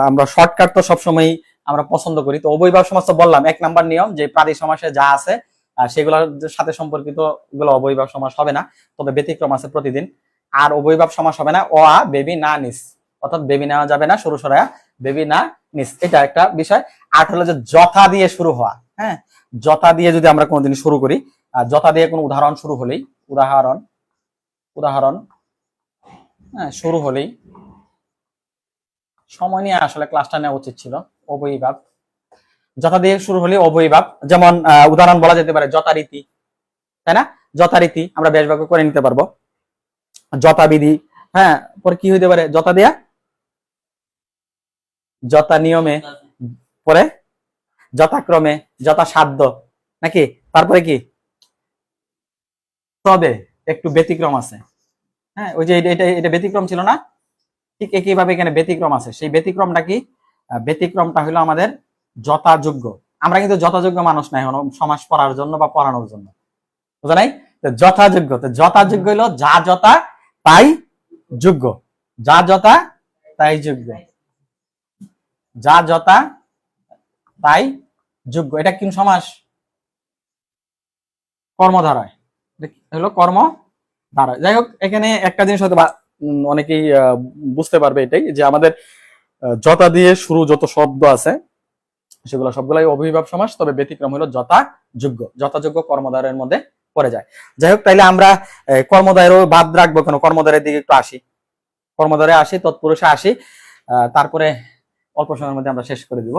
আমরা শর্টকাট তো সবসময় আমরা পছন্দ করি। তো অবয়বাব সমাস তো বললাম 1 নাম্বার নিয়ম, যে প্রাদি সমাসে যা আছে সেগুলোর সাথে সম্পর্কিত গুলো অবয়বাব সমাস হবে না, তবে ব্যতিক্রম আছে, প্রতিদিন। আর অবয়বাব সমাস হবে না অ আ বেবি না নিস, অর্থাৎ বেবি নেওয়া যাবে না, শুরু সরায়া বেবি না নিস, এটা একটা বিষয়। আর হলো যে যথা দিয়ে শুরু হওয়া, হ্যাঁ, যথা দিয়ে যদি আমরা কোনোদিন শুরু করি, যথা দিয়ে কোনো উদাহরণ শুরু হলেই, উদাহরণ হ্যাঁ শুরু হলেই, সময় নিয়ে আসলে ক্লাসটা নেওয়া উচিত ছিল। অবয়বাব যথা দিয়ে শুরু হলে অবয়বাব, যেমন উদাহরণ বলা যেতে পারে যথারীতি, তাই না, যথারীতি আমরা বেশ বাক্য করে নিতে পারবো। যথাবিধি, হ্যাঁ, পরে কি হইতে পারে, যথা দেয়া, যথা নিয়মে, পরে যথাক্রমে, যথাসাধ্য, নাকি, তারপরে কি, তবে একটু ব্যতিক্রম আছে, হ্যাঁ, ওই যে এটা ব্যতিক্রম ছিল না, ঠিক একইভাবে এখানে ব্যতিক্রম আছে। সেই ব্যতিক্রমটা কি, ব্যতিক্রমটা হলো আমাদের যথাযোগ্য। আমরা কিন্তু যথাযোগ্য মানুষ নাই এখন সমাজ পড়ার জন্য বা পড়ানোর জন্য, বুঝা নাই? যথাযোগ্য, তো যথাযোগ্য হলো যা যথা তাই যোগ্য, যা যথা তাই যোগ্য, যা যথা তাই যোগ্য, এটা কোন সমাস, কর্মধারয়, হলো কর্মধারয়। যাই হোক, এখানে একটা জিনিস হয়তো অনেকেই বুঝতে পারবে, এটাই যে আমাদের যথা দিয়ে শুরু যত শব্দ আছে সেগুলো সবগুলাই অভিভাব সমাস, তবে ব্যতিক্রম হলো যথাযোগ্য, যথাযোগ্য কর্মধারয়ের মধ্যে পড়ে যায়। যাই হোক, তাইলে আমরা কর্মধারয়ও বাদ রাখবো কেন, কর্মধারয়ের দিকে একটু আসি, কর্মধারয়ে আসি, তৎপুরুষে আসি, তারপরে অল্প সময়ের মধ্যে আমরা শেষ করে দিব।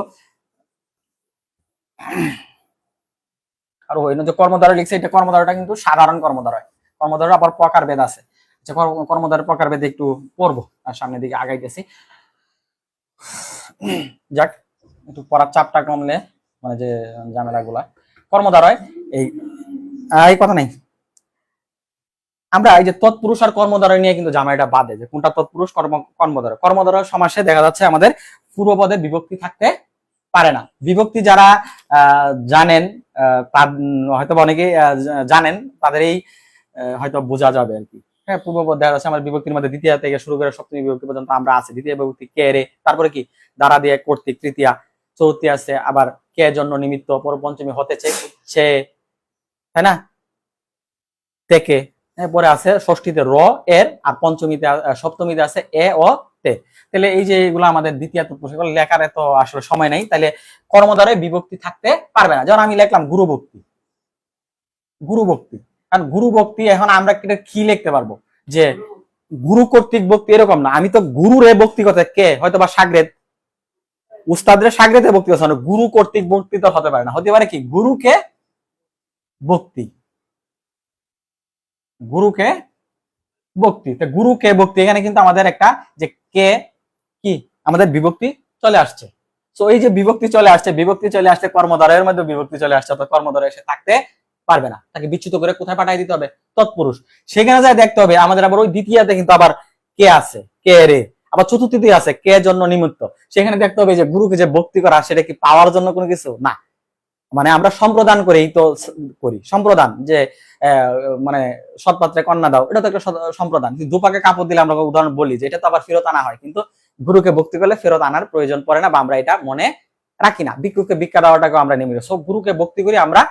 আর ওই যে কর্মধারয় লিখছে, এটা কর্মধারয়টা কিন্তু সাধারণ কর্মধারয়, কর্মধারয় আবার প্রকারভেদ আছে। আচ্ছা, কর্মধারয় প্রকারভেদ একটু পড়বো আর সামনের দিকে আগাইতেছি। যাক, একটু পড়ার চাপটা কমলে, মানে যে ঝামেলাগুলা, কর্মধারয় এই কথা নাই, আমরা এই যে তৎপুরুষ আর কর্মধারয় নিয়ে কিন্তু ঝামেলাটা বাদে, যে কোনটা তৎপুরুষ, কর্মধারয়। কর্মধারয় সমাসে দেখা যাচ্ছে আমাদের পূর্বপদে বিভক্তি থাকতে পারে না। বিভক্তি যারা জানেন, হয়তো অনেকেই জানেন, তাদের এই হয়তো বোঝা যাবে আর কি। হ্যাঁ, পূর্বপদ দেখা যাচ্ছে আমাদের বিভক্তির মধ্যে দ্বিতীয় থেকে শুরু করে সপ্তমী বিভক্তি পর্যন্ত আমরা আছি। দ্বিতীয় বিভক্তি কে রে, তারপরে কি দ্বারা দিয়ে কর্তৃক, তৃতীয়া, চতুর্থী আছে, আবার কে জন্য নিমিত্ত, পর পঞ্চমী হতেছে, তাই না, থেকে, পরে আছে ষষ্ঠীতে র এর, আর পঞ্চমীতে সপ্তমীতে আছে এ ও তে। তাহলে এই যে এগুলো আমাদের দ্বিতীয় তৎপুরুষ, লেখার এত আসলে সময় নাই, তাহলে কর্মধারয় বিভক্তি থাকতে পারবে না। যেমন আমি লিখলাম গুরুভক্তি, গুরুভক্তি, কারণ গুরুভক্তি এখন আমরা কি লিখতে পারবো, যে গুরু কর্তৃক ভক্তি, এরকম না, আমি তো গুরুরে ভক্তি করতে, কে হয়তো বা সাগরেদ, উস্তাদের সাগরেদে ভক্তি করছে, গুরু কর্তৃক ভক্তি তো হতে পারে না, হতে পারে কি গুরুকে ভক্তি, গুরুকে ভক্তি। তো গুরুকে ভক্তি, এখানে কিন্তু আমাদের একটা যে কে কি আমাদের বিভক্তি চলে আসছে। তো এই যে বিভক্তি চলে আসছে, বিভক্তি চলে আসছে, কর্মধারয়ের মধ্যে বিভক্তি চলে আসছে, তো কর্মধারয় এসে থাকতে পারবে না, তাকে বিচ্যুত করে কোথায় পাঠিয়ে দিতে হবে, তৎপুরুষ। সেখানে যায় দেখতে হবে আমাদের আবার ওই দ্বিতীয়তে কিন্তু আবার কে আছে, কে রে, আবার চতুর্থীতে আছে কে জন্য নিমিত্ত। সেখানে দেখতে হবে যে গুরুকে যে ভক্তি করা, সেটা কি পাওয়ার জন্য কোনো কিছু না, মানে আমরা সম্প্রদান করেই তো করি, সম্প্রদান, যে মানে সৎপাত্রে কন্যা দাও, এটা তো একটা সম্প্রদান। কিন্তু দুপাকে কাপড় দিলে আমরা উদাহরণ বলি যে এটা তো আবার ফেরত আনা হয়, কিন্তু গুরুকে ভক্তি করলে ফেরত আনার প্রয়োজন পড়ে না, বা আমরা এটা মনে রাখি না। ভিক্ষুকে ভিক্ষা দেওয়াটাকে আমরা নেমে, সব গুরুকে ভক্তি করি আমরা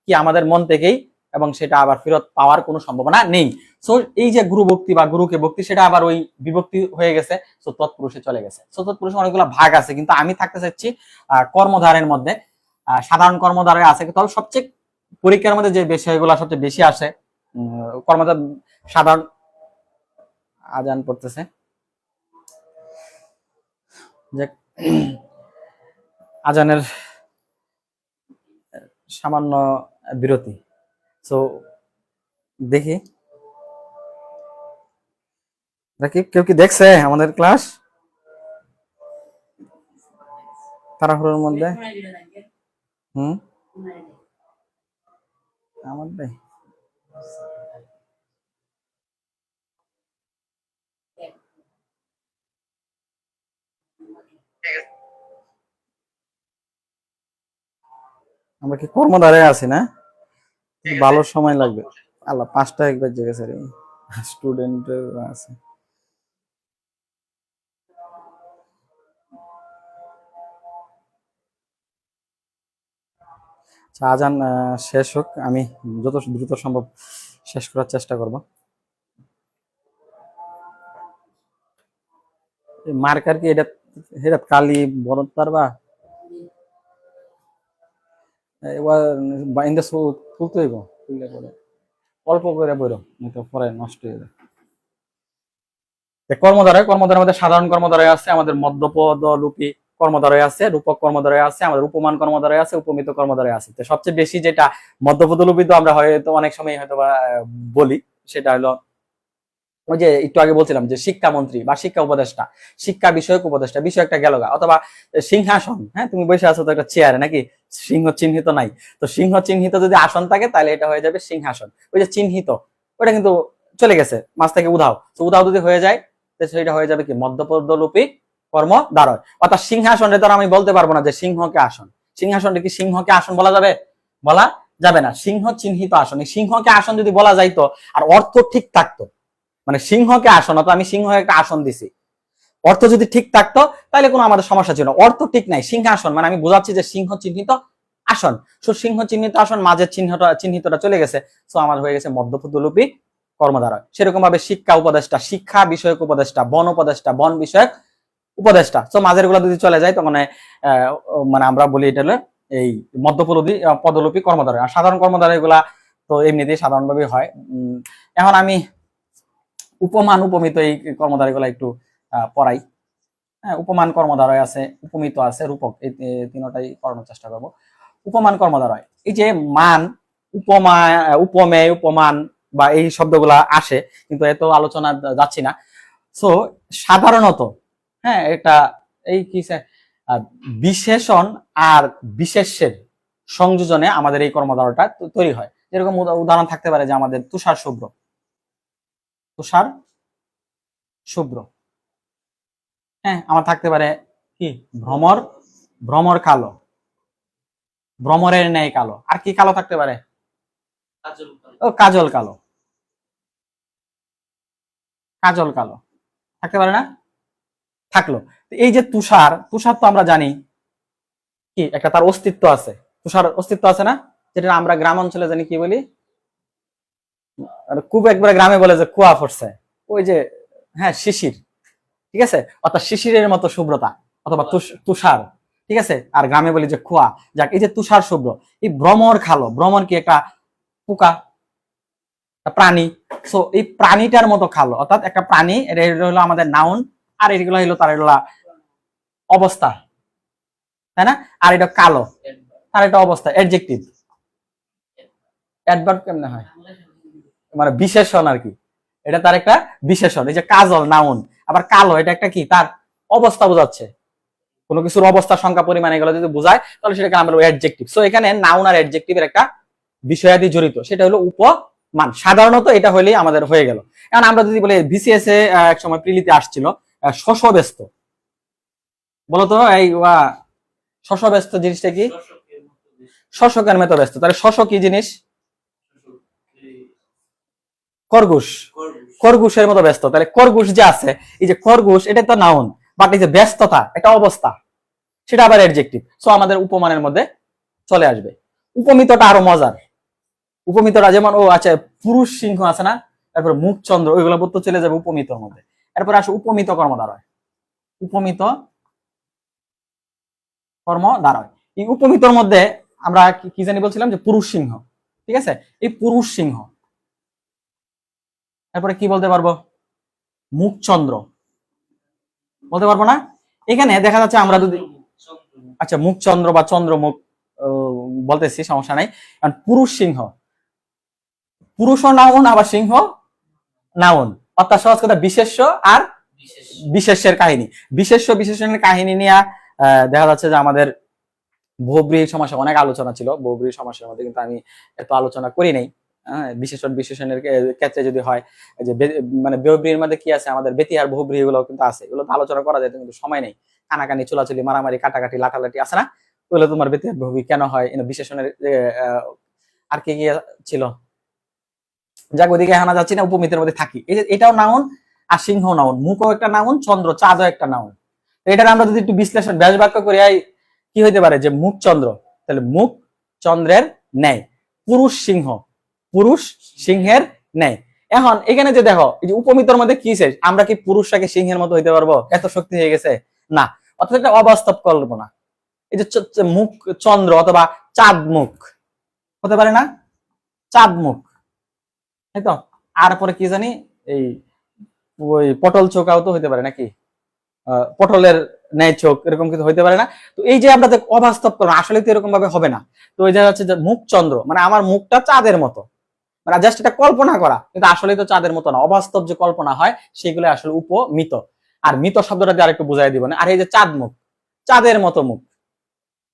কি আমাদের মন থেকেই, এবং সেটা আবার ফেরত পাওয়ার কোনো সম্ভাবনা নেই। সো এই যে গুরু ভক্তি বা গুরুকে ভক্তি, সেটা আবার ওই বিভক্তি হয়ে গেছে, সো তৎপুরুষে চলে গেছে। সো তৎপুরুষে অনেকগুলো ভাগ আছে, কিন্তু আমি থাকতে চাচ্ছি কর্মধারের মধ্যে। সাধারণ কর্মধারয় আছে, তবে সবচেয়ে পরীক্ষার মধ্যে যে বিষয়গুলো সবচেয়ে বেশি আসে, কর্মধার সাধারণ, আজান পড়তেছে, যে আজানের সামান্য বিরতি। তো দেখি দেখি কেউ কি দেখছে আমাদের ক্লাস তাড়াহুড়োর মধ্যে? হুম, আমার ভাই আমরা কি কর্মধারে আছি না? ভালো সময় লাগবে। আল্লাহ 5টা একবার জেগে স্যার স্টুডেন্ট আছে। আচ্ছা, আজান শেষ হোক, আমি যত দ্রুত সম্ভব শেষ করার চেষ্টা করব। মার্কার কি এটা এটা কালি বরত পারবা এবার বাইন্দা তুলতে হইব, তুললে পরে অল্প করে বইরো, নয়তো পরে নষ্ট হয়ে যায়। কর্মধারয়, কর্মধারের মধ্যে সাধারণ কর্মধারয় আছে, আমাদের মধ্যপদ লিপি কর্মধারয় আছে, রূপক কর্মধারয় আছে, আমাদের উপমান কর্মধারয় আছে, উপমিত কর্মধারয় আছে। তো সবচেয়ে বেশি যেটা মধ্যপদ লিপি তো আমরা হয়তো অনেক সময় হয়তো বলি, সেটা হলো ওই যে একটু আগে বলছিলাম যে শিক্ষামন্ত্রী বা শিক্ষা উপদেষ্টা, শিক্ষা বিষয়ক উপদেষ্টা, বিষয় একটা গেল গা, অথবা সিংহাসন। হ্যাঁ, তুমি বসে আছো তো একটা চেয়ারে, নাকি সিংহ চিহ্নিত নাই, তো সিংহ চিহ্নিত যদি আসন থাকে তাহলে এটা হয়ে যাবে সিংহাসন। ওই যে চিহ্নিত, ওটা কিন্তু চলে গেছে মাঝ থেকে, উধাও, তো উধাও যদি হয়ে যায় সেটা হয়ে যাবে কি মধ্যপদলোপী কর্ম দ্বারয়। অর্থাৎ সিংহাসনে তো আমি বলতে পারবো না যে সিংহকে আসন, সিংহাসনটা কি সিংহকে আসন বলা যাবে? বলা যাবে না। সিংহ চিহ্নিত আসন, এই সিংহকে আসন যদি বলা যাইতো আর অর্থ ঠিক থাকতো, মানে সিংহকে আসন, অত আমি সিংহ একটা আসন দিছি, অর্থ যদি ঠিক থাকতো তাহলে কোনো আমাদের সমস্যা ছিল। অর্থ ঠিক নাই, সিংহাসন মানে আমি বোঝাচ্ছি যে সিংহ চিহ্নিত আসন, সো সিংহ চিহ্নিত আসন, মাঝের চিহ্নিতটা চলে গেছে, সো আমার হয়ে গেছে মধ্যপদলোপী কর্মধারা। সেরকম ভাবে শিক্ষা উপদেষ্টা, শিক্ষা বিষয়ক উপদেষ্টা, বন উপদেষ্টা, বন বিষয়ক উপদেষ্টা, সো মাঝের গুলা যদি চলে যায় তখন মানে আমরা বলি এটা হলো এই মধ্যপদলোপী পদলোপী কর্মধারা। আর সাধারণ কর্মধারা এগুলা তো এমনিতেই সাধারণভাবে হয়। এখন আমি উপমান উপমিত এই কর্মধারী গুলা একটু পড়াই। হ্যাঁ, উপমান কর্মধারয় আছে, উপমিত আছে, রূপক, এই তিনটাই করানোর চেষ্টা করব। উপমান কর্মধারয়, এই যে মান, উপমা, উপমেয়, উপমান বা এই শব্দগুলা আসে, কিন্তু এত আলোচনা যাচ্ছি না। সো সাধারণত, হ্যাঁ, এটা এই কি বিশেষণ আর বিশেষ্যের সংযোজনে আমাদের এই কর্মধারয়টা তৈরি হয়। যেরকম উদাহরণ থাকতে পারে যে আমাদের তুষার শুভ্র, তুষার শুভ্র। হ্যাঁ, আমার থাকতে পারে কি ভ্রমর, ভ্রমর কালো, ভ্রমরের ন্যায় কালো। আর কি কালো থাকতে পারে? ও কাজল কালো, কাজল কালো থাকতে পারে না? থাকলো। এই যে তুষার, তুষার তো আমরা জানি কি একটা তার অস্তিত্ব আছে, তুষার অস্তিত্ব আছে না, যেটা আমরা গ্রাম অঞ্চলে জানি কি বলি, খুব একবারে গ্রামে বলে যে কুয়া পড়ছে, ওই যে, হ্যাঁ, শিশির, ঠিক আছে, অর্থাৎ শিশিরের মতো শুভ্রতা, অথবা তুষার, ঠিক আছে। আর গ্রামে বলি যে কুয়া। যাক, এই যে তুষার শুভ্র, এই ভ্রমর কালো, ভ্রমর কি একটা পোকা, প্রাণী, সো এই প্রাণীটার মতো কালো, অর্থাৎ একটা প্রাণী, এটা হলো আমাদের নাউন, আর এগুলো হলো তার অবস্থা, তাই না? আর এটা কালো, তার এটা অবস্থা, অ্যাডজেক্টিভ। অ্যাডভার্ব কেমনে হয়? মানে বিশেষণ আর কি, এটা তার একটা বিশেষণ। এই যে কাজল নাউন, আবার কালো এটা একটা কি, তার অবস্থা বোঝাচ্ছে, কোনো কিছুর অবস্থা, সংখ্যা, পরিমাণ, এগুলো যদি বোঝায় তাহলে সেটাকে আমরা অ্যাডজেক্টিভ। সো এখানে নাউন আর অ্যাডজেক্টিভের একটা বিষয়াদি জড়িত, সেটা হলো উপমান। সাধারণত এটা হলেই আমাদের হয়ে গেল। এখন আমরা যদি বলি বিসিএস এ এক সময় প্রিলিতে আসছিল শশব্যস্ত, বলতো এই শশব্যস্ত জিনিসটা কি? শশকের মতো ব্যস্ত। তাহলে শশক কি জিনিস? খরগোশ, খরগোশের মতো ব্যস্ত। তাহলে খরগোশ যে আছে, এই যে খরগোশ, এটা তো নাউন, বাট এই যে ব্যস্ততা, এটা অবস্থা, সেটা আবার অ্যাডজেক্টিভ। সো আমাদের উপমানের মধ্যে চলে আসবে। উপমিতটা আরো মজার। উপমিতটা যেমন, ও আচ্ছা, পুরুষ সিংহ আছে না, তারপর মুখচন্দ্র, ওইগুলো বলতে চলে যাবে উপমিতর মধ্যে। এরপর আসে উপমিত কর্মধারয়, উপমিত কর্মধারয়। এই উপমিতর মধ্যে আমরা কি জানি বলছিলাম যে পুরুষ সিংহ, ঠিক আছে, এই পুরুষ সিংহ। তারপরে কি বলতে পারবো, মুখচন্দ্র বলতে পারবো না। এখানে দেখা যাচ্ছে আমরা যদি আচ্ছা মুখচন্দ্র বা চন্দ্রমুখ বলতেছি, সমস্যা নাই। কারণ পুরুষ সিংহ, পুরুষ নাউন আবার সিংহ নাউন, অর্থাৎ সহজ কথা বিশেষ্য আর বিশেষ্যের কাহিনী। বিশেষ্য বিশেষণের কাহিনী নিয়ে দেখা যাচ্ছে যে আমাদের বহুব্রীহি সমাসে অনেক আলোচনা ছিল। বহুব্রীহি সমাসের মধ্যে কিন্তু আমি এত আলোচনা করি নাই। বিশেষণ বিশেষণের ক্ষেত্রে যদি হয় যে মানে বহুব্রীহির মধ্যে কি আছে, আমাদের ব্যতিহার বহুব্রীহি গুলো কিন্তু আছে, এগুলো তো আলোচনা করা যায়, কিন্তু সময় নেই। কানাকানি চুলাচুলি মারামারি কাটাকাটি লাঠালাঠি আছে না, ওগুলো তোমার ব্যতিহার বহুব্রীহি কেন হয়, বিশেষণের আর কি কি ছিল, যাক ওইদিকে হানা যাচ্ছি না, উপমিতের মধ্যে থাকি। এটাও নাউন আর সিংহ নাউন, মুখও একটা নাউন, চন্দ্র চাঁদও একটা নাউন। এটার আমরা যদি একটু বিশ্লেষণ ব্যাস বাক্য করি কি হইতে পারে, যে মুখ চন্দ্র, তাহলে মুখ চন্দ্রের ন্যায়, পুরুষ সিংহ পুরুষ সিংহের ন্যায়। এখন এখানে যে দেখো, এই যে উপমিতর মধ্যে কি শেষ, আমরা কি পুরুষটাকে সিংহের মতো হইতে পারবো, এত শক্তি হয়ে গেছে না, অর্থাৎ একটা অবাস্তব কল্পনা। এই যে মুখ চন্দ্র অথবা চাঁদ মুখ হতে পারে না, চাঁদ মুখ, তাই তো। আর পরে কি জানি এই ওই পটল চোখাও তো হইতে পারে নাকি, পটলের ন্যায় চোখ, এরকম কিছু হইতে পারে না। তো এই যে আমরা অবাস্তব করলাম, আসলে তো এরকম ভাবে হবে না। তো ওই যে হচ্ছে যে মুখ চন্দ্র, মানে আমার মুখটা চাঁদের মতো, মানে জাস্ট এটা কল্পনা করা, কিন্তু আসলে তো চাঁদের মতো না, অবাস্তব যে কল্পনা হয় সেগুলো আসলে উপমিত। আর মিত শব্দটা দিয়ে আরেকটু বুঝাই দিব না। আর এই যে চাঁদ মুখ, চাঁদের মতো মুখ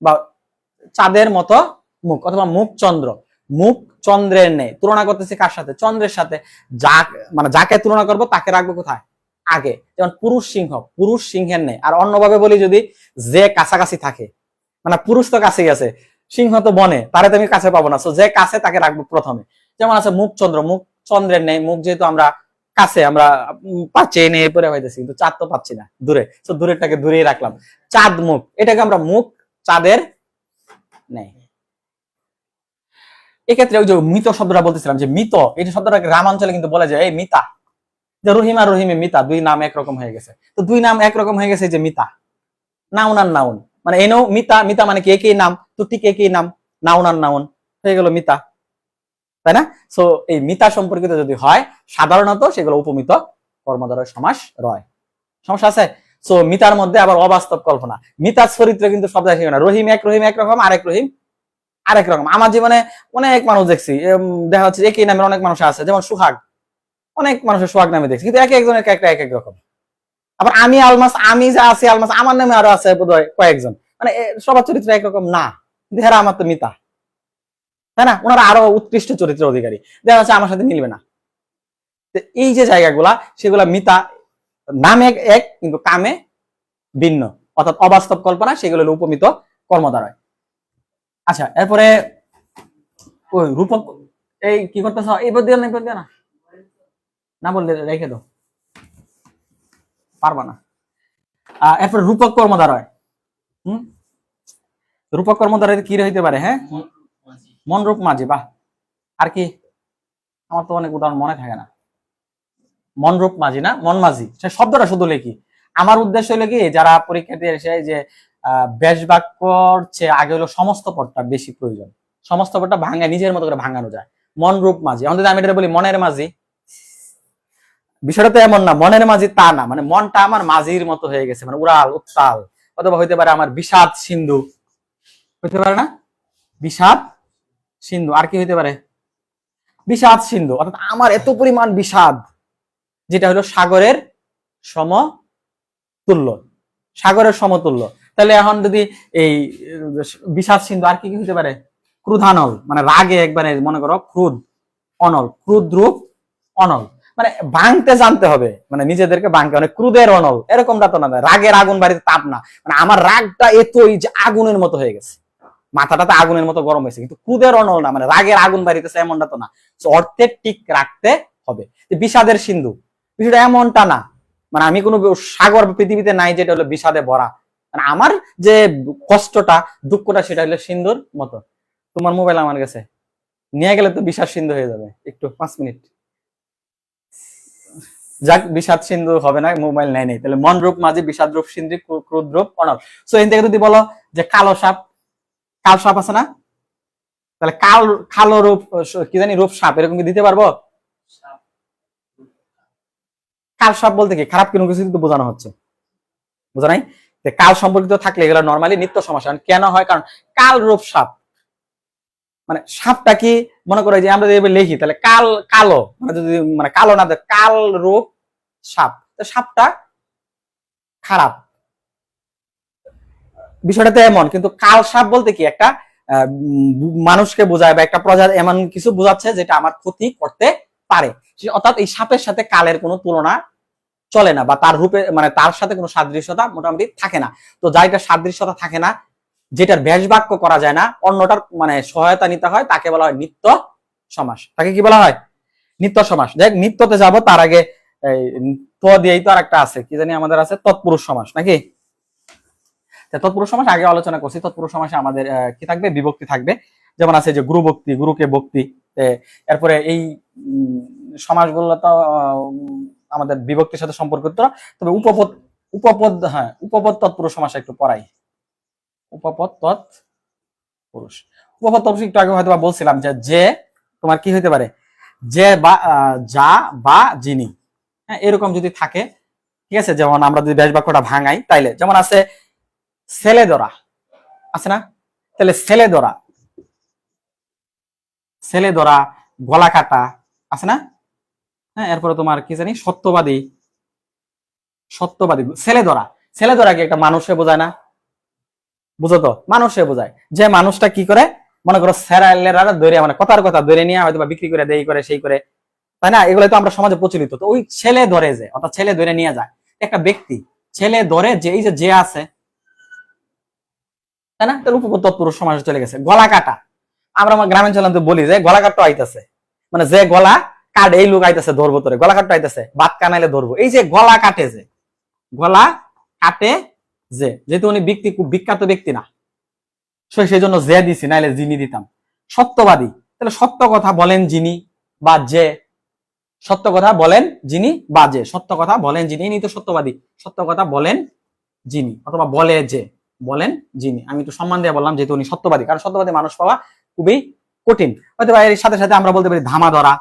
বা চাঁদের মতো মুখ, অথবা মুখ চন্দ্র, মুখ চন্দ্রের নেই, তুলনা করতেছি কার সাথে, চন্দ্রের সাথে। যা মানে যাকে তুলনা করবো তাকে রাখবো কোথায়, আগে। যেমন পুরুষ সিংহ, পুরুষ সিংহের নেই। আর অন্যভাবে বলি যদি, যে কাছাকাছি থাকে, মানে পুরুষ তো কাছেই আছে, সিংহ তো বনে, তারে তো আমি কাছে পাবো না, যে কাছে তাকে রাখবো প্রথমে। যেমন আছে মুখ চন্দ্র, মুখ চন্দ্রের নেই, মুখ যেহেতু আমরা কাছে, আমরা পাচ্ছি নিয়ে পরে হইতেছি, কিন্তু চাঁদ তো পাচ্ছি না, দূরে, তো দূরেরটাকে দূরেই রাখলাম। চাঁদ মুখ, এটাকে আমরা মুখ চাঁদের নেই। এক্ষেত্রে ওই যে মৃত শব্দটা বলতেছিলাম, যে মৃত, এই শব্দটা গ্রামাঞ্চলে কিন্তু বলা যায় এই মিতা, যে রহিম আর রহিমে মিতা, দুই নাম একরকম হয়ে গেছে। তো দুই নাম একরকম হয়ে গেছে, যে মিতা, নাউন আর নাউন, মানে এনেও মিতা, মিতা মানে কি একই নাম, তো ঠিক একই নাম, নাউন আর নাউন হয়ে গেল মিতা, তাই না। সো এই মিতা সম্পর্কিত যদি হয়, সাধারণত সেগুলো উপমিত কর্মদ্বারয় সমাস রয়। সমস্যা আছে। সো মিতার মধ্যে আবার অবাস্তব কল্পনা, মিতার চরিত্র কিন্তু সব জায়গায় না, রহিম একরকম, আরেক রহিম আরেক রকম। আমার জীবনে অনেক মানুষ দেখছি, দেখা যাচ্ছে একই নামের অনেক মানুষ আছে, যেমন সুহাগ, অনেক মানুষের সোহাগ নামে দেখছি, কিন্তু এক একজনের একটা এক এক রকম। আবার আমি আলমাস, আমি যা আছি আলমাস, আমার নামে আরো আছে বোধহয় কয়েকজন, মানে সবার চরিত্র একরকম না, কিন্তু হেরা আমার তো মিতা, তাই না, ওনারা আরো উৎকৃষ্ট চরিত্রের অধিকারী, দেখা যাচ্ছে আমার সাথে মিলবে না। এই যে জায়গাগুলা, সেগুলা মিতা, নামে এক কিন্তু কামে ভিন্ন, অর্থাৎ অবাস্তব কল্পনা, সেগুলো হলো উপমিত কর্মদ্বারয়। আচ্ছা, এরপরে ওই রূপক, এই কি করতেছ, এই বল দিও না, না বললে রেখে দাও, পারবা না। এরপর রূপক কর্মদ্বারয়, রূপক কর্মদ্বারয় কি হইতে পারে, হ্যাঁ, মনরূপ মাঝি, বাহ। আর কি, আমার তো অনেক উদাহরণ মনে থাকে না। মনরূপ মাঝি না, মন মাঝি, সে শব্দটা শুধু লেখি। আমার উদ্দেশ্য হলো কি, যারা পরীক্ষাতে এসে যে ব্যাস বাক্যর চেয়ে আগে হলো সমস্ত পদটা বেশি প্রয়োজন, সমস্ত পদটা ভাঙা নিজের মতো করে ভাঙানো যায়। মনরূপ মাঝি, আমাদের আমি এটা বলি মনের মাঝি, বিষয়টা তো এমন না মনের মাঝি তা না, মানে মনটা আমার মাঝির মতো হয়ে গেছে, মানে উড়াল উত্তাল। অথবা হইতে পারে আমার বিষাদ সিন্ধু, হইতে পারে না, বিষাদ সিন্ধু। আর কি হইতে পারে, বিষাদ সিন্ধু, অর্থাৎ আমার এত পরিমাণ বিষাদ, যেটা হলো সাগরের সমতুল্য, সাগরের সমতুল্য। তাহলে এখন যদি এই বিষাদ সিন্ধু, আর কি কি হইতে পারে, ক্রুধানল, মানে রাগে একবারে মনে করো ক্রুধ, অনল, ক্রুদ রূপ অনল, মানে ভাঙতে জানতে হবে, মানে নিজেদেরকে ভাঙতে, মানে ক্রুদের অনল, এরকমটা তো না, রাগের আগুন বাড়িতে তাপ না, মানে আমার রাগটা এতই যে আগুনের মতো হয়ে গেছে, মাথাটাতে আগুনের মতো গরম হয়েছে, কিন্তু ক্রুদের অনল না, মানে রাগের আগুন বাড়িতেছে, এমনটা তো না। অর্থে ঠিক রাখতে হবে। বিষাদের সিন্ধু, বিষয়টা এমনটা না, মানে আমি কোনো সাগর পৃথিবীতে নাই যেটা হলো বিষাদে ভরা, মানে আমার যে কষ্টটা দুঃখটা সেটা হলো সিন্ধুর মতো। তোমার মোবাইল আমার কাছে নিয়ে গেলে তো বিষাদ সিন্ধু হয়ে যাবে, একটু 5 মিনিট, যাক বিষাদ সিন্ধু হবে না, মোবাইল নেই, তাহলে মন রূপ মাঝি, বিষাদ রূপ সিন্ধু, ক্রোধ রূপ অনল। সো এখান থেকে যদি বলো যে কালো সাপ, কাল সাপ আছে না, তাহলে কাল কালো রূপ কি জানি রূপ সাপ এরকম কি দিতে পারবো? কাল সাপ বলতে কি খারাপ কোনো কিছু কিন্তু বোঝানো হচ্ছে, বোঝা নাই? কাল সম্পর্কিত থাকলে এগুলো নর্মালি নিত্য সমাস। কেন হয়? কারণ কাল রূপ সাপ মানে সাপটা কি মনে করে যে আমরা যদি লিখি তাহলে কাল কালো মানে যদি মানে কালো না কাল রূপ সাপ, সাপটা খারাপ, বিষয়টা তো এমন। কিন্তু কাল সাপ বলতে কি একটা মানুষকে বোঝায় বা একটা প্রজাতি এমন কিছু বোঝাচ্ছে যেটা আমার ক্ষতি করতে পারে। অর্থাৎ এই সাপের সাথে কালের কোনো তুলনা চলে না বা তার রূপে মানে তার সাথে কোনো সাদৃশ্যতা মোটামুটি থাকে না। তো যাইটা সাদৃশ্যতা থাকে না, যেটার ব্যাস বাক্য করা যায় না, অন্যটার মানে সহায়তা নিতে হয়, তাকে বলা হয় নিত্য সমাস। তাকে কি বলা হয়? নিত্য সমাস। দেখ নিত্যতে যাব তার আগে ত দিয়েই তো আর একটা আছে, কি জানি আমাদের আছে তৎপুরুষ সমাস নাকি? তৎপুরুষ সমাস আগে আলোচনা করছি। তৎপুরুষ সমাসে আমাদের কি থাকবে? বিভক্তি থাকবে। যেমন আছে যে গুরু ভক্তি, গুরুকে ভক্তি। এরপরে এই সমাসগুলো তো আমাদের বিভক্তির সাথে সম্পর্কিত। তবে উপপদ উপপদ হ্যাঁ উপপদ তৎপুরুষ সমাস একটু পড়াই। উপপদ তৎপুরুষ, উপপদ তৎপুরুষ একটু আগে হয়তো বলছিলাম যে তোমার কি হইতে পারে? যে বা যা বা যিনি, হ্যাঁ এরকম যদি থাকে, ঠিক আছে? যেমন আমরা যদি ব্যাস বাক্যটা ভাঙাই তাইলে যেমন আছে ছেলে ধরা, আছে না? তাহলে ছেলে ধরা, ছেলে ধরা, গলা কাটা, আছে না? হ্যাঁ এরপরে তোমার কি জানি সত্যবাদী, সত্যবাদী, ছেলে ধরা। ছেলে ধরা কি একটা মানুষে বোঝায় না? বুঝো তো, মানুষে বোঝায়। যে মানুষটা কি করে মনে করো সেরালেরা ধরে মানে কথার কথা ধরে নিয়ে হয়তো বা বিক্রি করে দেই করে সেই করে, তাই না? এগুলো তো আমরা সমাজে প্রচলিত। তো ওই ছেলে ধরে যে অর্থাৎ ছেলে ধরে নিয়ে যায় একটা ব্যক্তি, ছেলে ধরে যে এই যে আছে, তাই না? তাহলে উপপদ তৎপুরুষ সমাসে চলে গেছে। গলা কাটা, আমরা আমার গ্রামাঞ্চলে বলি যে গলা কাটটা আইতাছে, মানে যে গলা কাট এই লোক আইতাছে ধরবো তোরে, গলা কাটটা আইতাছে বাত কানাইলে ধরবো। এই যে গলা কাটে, যে গলা কাটে, যে যেহেতু উনি ব্যক্তি খুব বিখ্যাত ব্যক্তি না, সেই জন্য যে দিছি, নাইলে যিনি দিতাম। সত্যবাদী, তাহলে সত্য কথা বলেন যিনি বা যে, সত্য কথা বলেন যিনি বা যে, সত্য কথা বলেন যিনি, ইনি তো সত্যবাদী, সত্য কথা বলেন যিনি, অথবা বলে যে, বলেন যিনি। আমি একটু সম্মান দিয়ে বললাম যেহেতু উনি সত্যবাদী, কারণ সত্যবাদী মানুষ পাওয়া খুবই কঠিন। হয়তো এর সাথে সাথে আমরা বলতে পারি ধামা ধরা।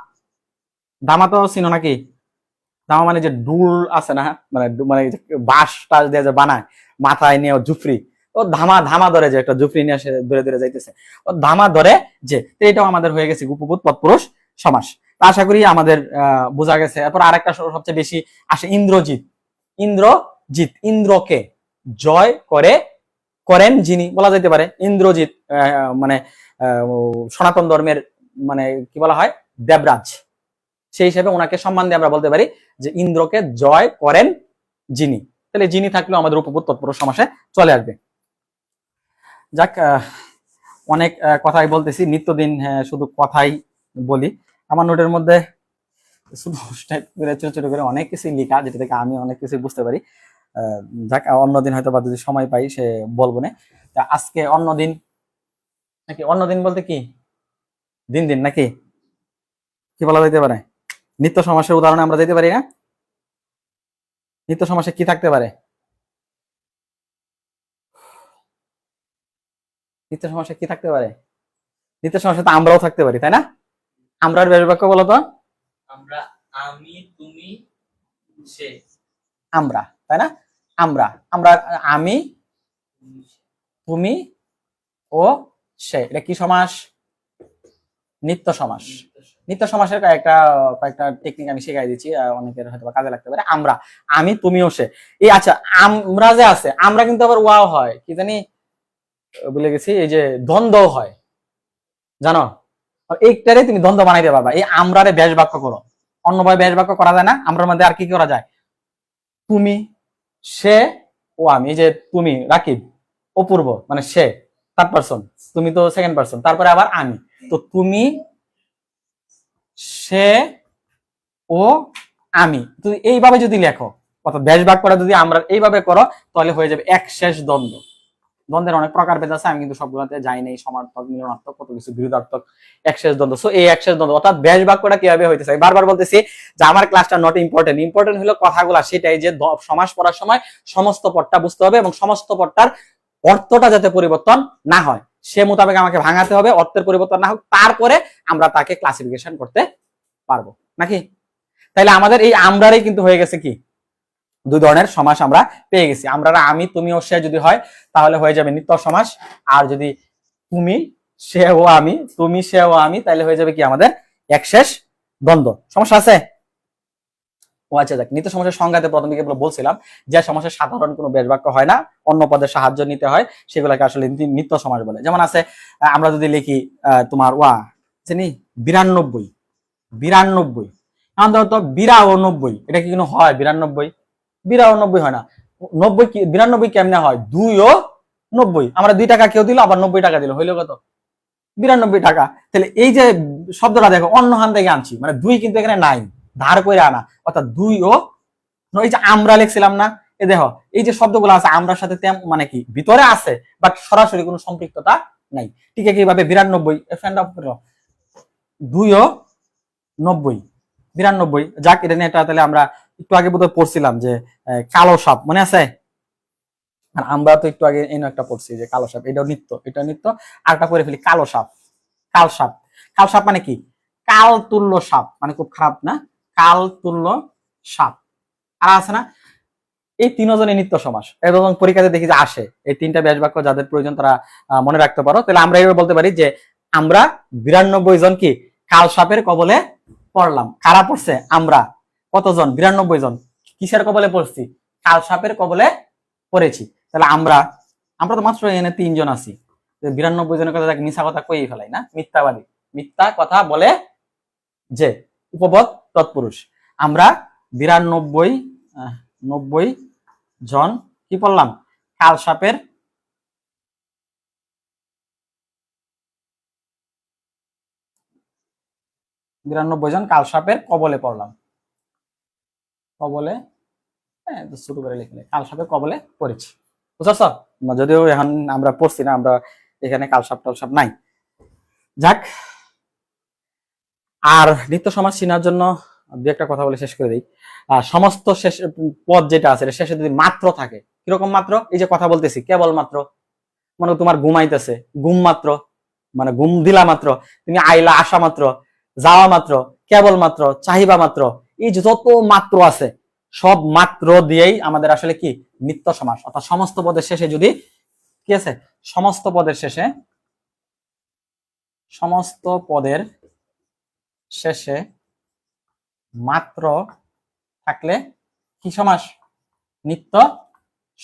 ধামা তো চিনো নাকি? ধামা মানে যে ডুল আছে না, মানে মানে বাঁশ টাস দিয়ে যে বানায় মাথায় নিয়ে জুফরি, ও ধামা ধামা ধরে, যে একটা জুফরি নিয়ে আসে ধরে ধরে যাইতেছে, ও ধামা ধরে যে। এটাও আমাদের হয়ে গেছে উপপদ তৎপুরুষ সমাস। আশা করি আমাদের বোঝা গেছে। এরপর আরেকটা সবচেয়ে বেশি আসে ইন্দ্রজিৎ। ইন্দ্রজিৎ, ইন্দ্রকে জয় করে করেন যিনি বলা যেতে পারে। ইন্দ্রজিৎ মানে সনাতন ধর্মের মানে কি বলা হয় দেবরাজ, সেই হিসেবে ওনাকে সম্মান দিয়ে আমরা বলতে পারি যে ইন্দ্রকে জয় করেন যিনি। তাহলে যিনি থাকলেও আমাদের উপপদ তৎপুরুষ সমাসে চলে আসবে। যাক, অনেক কথাই বলতেছি, নিত্যদিন শুধু কথাই বলি। আমার নোটের মধ্যে ছোট ছোট করে অনেক কিছু লেখা, যেটা থেকে আমি অনেক কিছু বুঝতে পারি। যাক, অন্যদিন হয়তো বা যদি সময় পাই সে বলবো না। আজকে অন্যদিন নাকি? অন্যদিন বলতে কি দিন দিন নাকি কি বলা যেতে পারে? নিত্য সমাসের উদাহরণে আমরা যেতে পারি না? নিত্য সমাসে কি থাকতে পারে? নিত্য সমাসে কি থাকতে পারে? নিত্য সমাসে তো আমরাও থাকতে পারি, তাই না? আমরার ব্যাস বাক্য বলো তো? আমরা, আমি, তুমি, সে। আমরা, তাই না? আমরা, আমরা, আমি, তুমি ও সে। এটা কি সমাস? নিত্য সমাস। নিত্য সমাসের কয়েকটা টেকনিক আমি শিখাই দিচ্ছি, অনেকের হয়তো কাজে লাগতে পারে। আমরা, আমি, তুমি ও সে। এই আচ্ছা, আমরা যে আছে, আমরা কিন্তু আবার ওয়াও হয়, কি জানি বলে গেছি, এই যে দ্বন্দ্ব হয়, জানো? এইটারে তুমি দ্বন্দ্ব বানাইতে পারবা। এই আমরারে ব্যাস বাক্য করো, অন্যভাবে ব্যাস বাক্য করা যায় না। আমরার মধ্যে আর কি করা যায়? তুমি, সে ও আমি। এই যে তুমি রাকিব, অপূর্ব মানে সে থার্ড পারসন, তুমি তো সেকেন্ড পারসন, তারপরে আবার আমি। তো তুমি, সে ও আমি, তুমি এইভাবে যদি লেখো, অর্থাৎ ব্যাস বাক্যটা যদি আমরা এইভাবে করো, তাহলে হয়ে যাবে এক শেষ দ্বন্দ্ব। দ্বন্দ্বের অনেক প্রকার ভেদ আছে, আমি কিন্তু সবগুলোতে যাই নাই। সমার্থক, মিলনার্থক, কত কিছু, বিরোধার্থক, একশেষ দ্বন্দ্ব। সো এই একশেষ দ্বন্দ্ব অর্থাৎ ব্যাস বাক্যটা কিভাবে হইতেছে, বারবার বলতেছি যে আমার ক্লাসটা নট ইম্পর্টেন্ট, ইম্পর্টেন্ট হলো কথাগুলা। সেটাই যে সমাস পড়ার সময় সমস্ত পদটা বুঝতে হবে এবং সমস্ত পদটার অর্থটা যাতে পরিবর্তন না হয় সে মোতাবেক আমাকে ভাঙাতে হবে, অর্থের পরিবর্তন না হোক, তারপরে আমরা তাকে ক্লাসিফিকেশন করতে পারবো নাকি। তাইলে আমাদের এই আমরারই কিন্তু হয়ে গেছে কি, দুই ধরনের সমাস আমরা পেয়ে গেছি। আমরা আমি তুমি ও সে যদি হয় তাহলে হয়ে যাবে নিত্য সমাস, আর যদি তুমি সে ও আমি, তুমি সে ও আমি, তাহলে হয়ে যাবে কি আমাদের একশেষ দ্বন্দ্ব। সমস্যা আছে? ও আচ্ছা, দেখ নিত্য সমাসের সংজ্ঞাতে প্রথম দিকে বলছিলাম যে সমাসের সাধারণ কোনো বেশ বাক্য হয় না, অন্য পদের সাহায্য নিতে হয়, সেগুলোকে আসলে নিত্য সমাস বলে। যেমন আছে আমরা যদি লিখি তোমার ওয়া জানি 92, 92 এখন ধরো তো 92, এটা কি কোনো হয়? 92 92 হয় না। 90 কি 92 কেমনে হয়? 2 ও 90, আমরা 2 টাকা কেউ দিল, আবার 90 টাকা দিল, হইলো কত? 92 টাকা। তাহলে এই যে শব্দটা দেখো অন্য হান থেকে আনছি, মানে 2 কিন্তু এখানে নাই, ধার করে আনা, অর্থাৎ 2 ও, এই যে আমরা লিখছিলাম না, এই দেখো এই যে শব্দগুলো আছে আমরার সাথে মানে কি ভিতরে আছে, বাট সরাসরি কোনো সম্পৃক্ততা নাই। ঠিক একইভাবে 92 ফ্রেন্ড অফ 2 ও 90, 92। যাক, এটা নিয়ে তাহলে আমরা একটু আগে বোধহয় পড়ছিলাম যে কালো সাপ, মনে আছে? আর আমরা তো একটু আগে এই একটা পড়ছি যে কালো সাপ, এটাও নিত্য, এটা নিত্য। আরেকটা করে ফেলি কালো সাপ, কাল সাপ। কাল সাপ মানে কি? কাল তুল্য সাপ, মানে খুব খারাপ না, কাল তুল্য সাপ। আর আছে না এই তিনজনের নিত্য সমাস, এবং পরীক্ষাতে দেখি যে আসে এই তিনটা ব্যাস বাক্য, যাদের প্রয়োজন তারা মনে রাখতে পারো। তাহলে আমরা এইভাবে বলতে পারি যে আমরা 92 জন কি কাল সাপের কবলে পড়লাম। কারা পড়ছে? আমরা। কতজন? 92 জন। কিসের কবলে পড়ছি? কাল সাপের কবলে পড়েছি। তাহলে আমরা তো মাত্র এখানে 3 জন আছি, 92 জনের কথা মিথ্যা কথা কইই ফেলাই না, মিথ্যাবাদী, মিথ্যা কথা বলে যে উপপদ তৎপুরুষ। আমরা 90 জন কি পড়লাম? কাল সাপের কাল সাপের কবলে পড়লাম। কবলে, হ্যাঁ ছোট করে লিখলে কাল সাপের কবলে পড়েছি, বুঝছ? যদিও এখন আমরা পড়ছি না, আমরা এখানে কাল সাপ টাল সাপ নাই। যাক, আর নিত্য সমাজ চিনার জন্য দু একটা কথা বলে শেষ করে দিই। সমস্ত শেষ পদ যেটা আছে শেষে যদি মাত্র থাকে, কিরকম মাত্র? এই যে কথা বলতেছি কেবল মাত্র, মানে তোমার ঘুমাইতেছে, ঘুম মাত্র, মানে ঘুম দিলা মাত্র, তুমি আইলা আসা মাত্র, যাওয়া মাত্র, কেবল মাত্র, চাহিবা মাত্র, এই যে যত মাত্র আছে সব মাত্র দিয়েই আমাদের আসলে কি নিত্য সমাস। অর্থাৎ সমস্ত পদের শেষে যদি কি আছে, সমস্ত পদের শেষে, সমস্ত পদের শেষে মাত্র থাকলে কি সমাস? নিত্য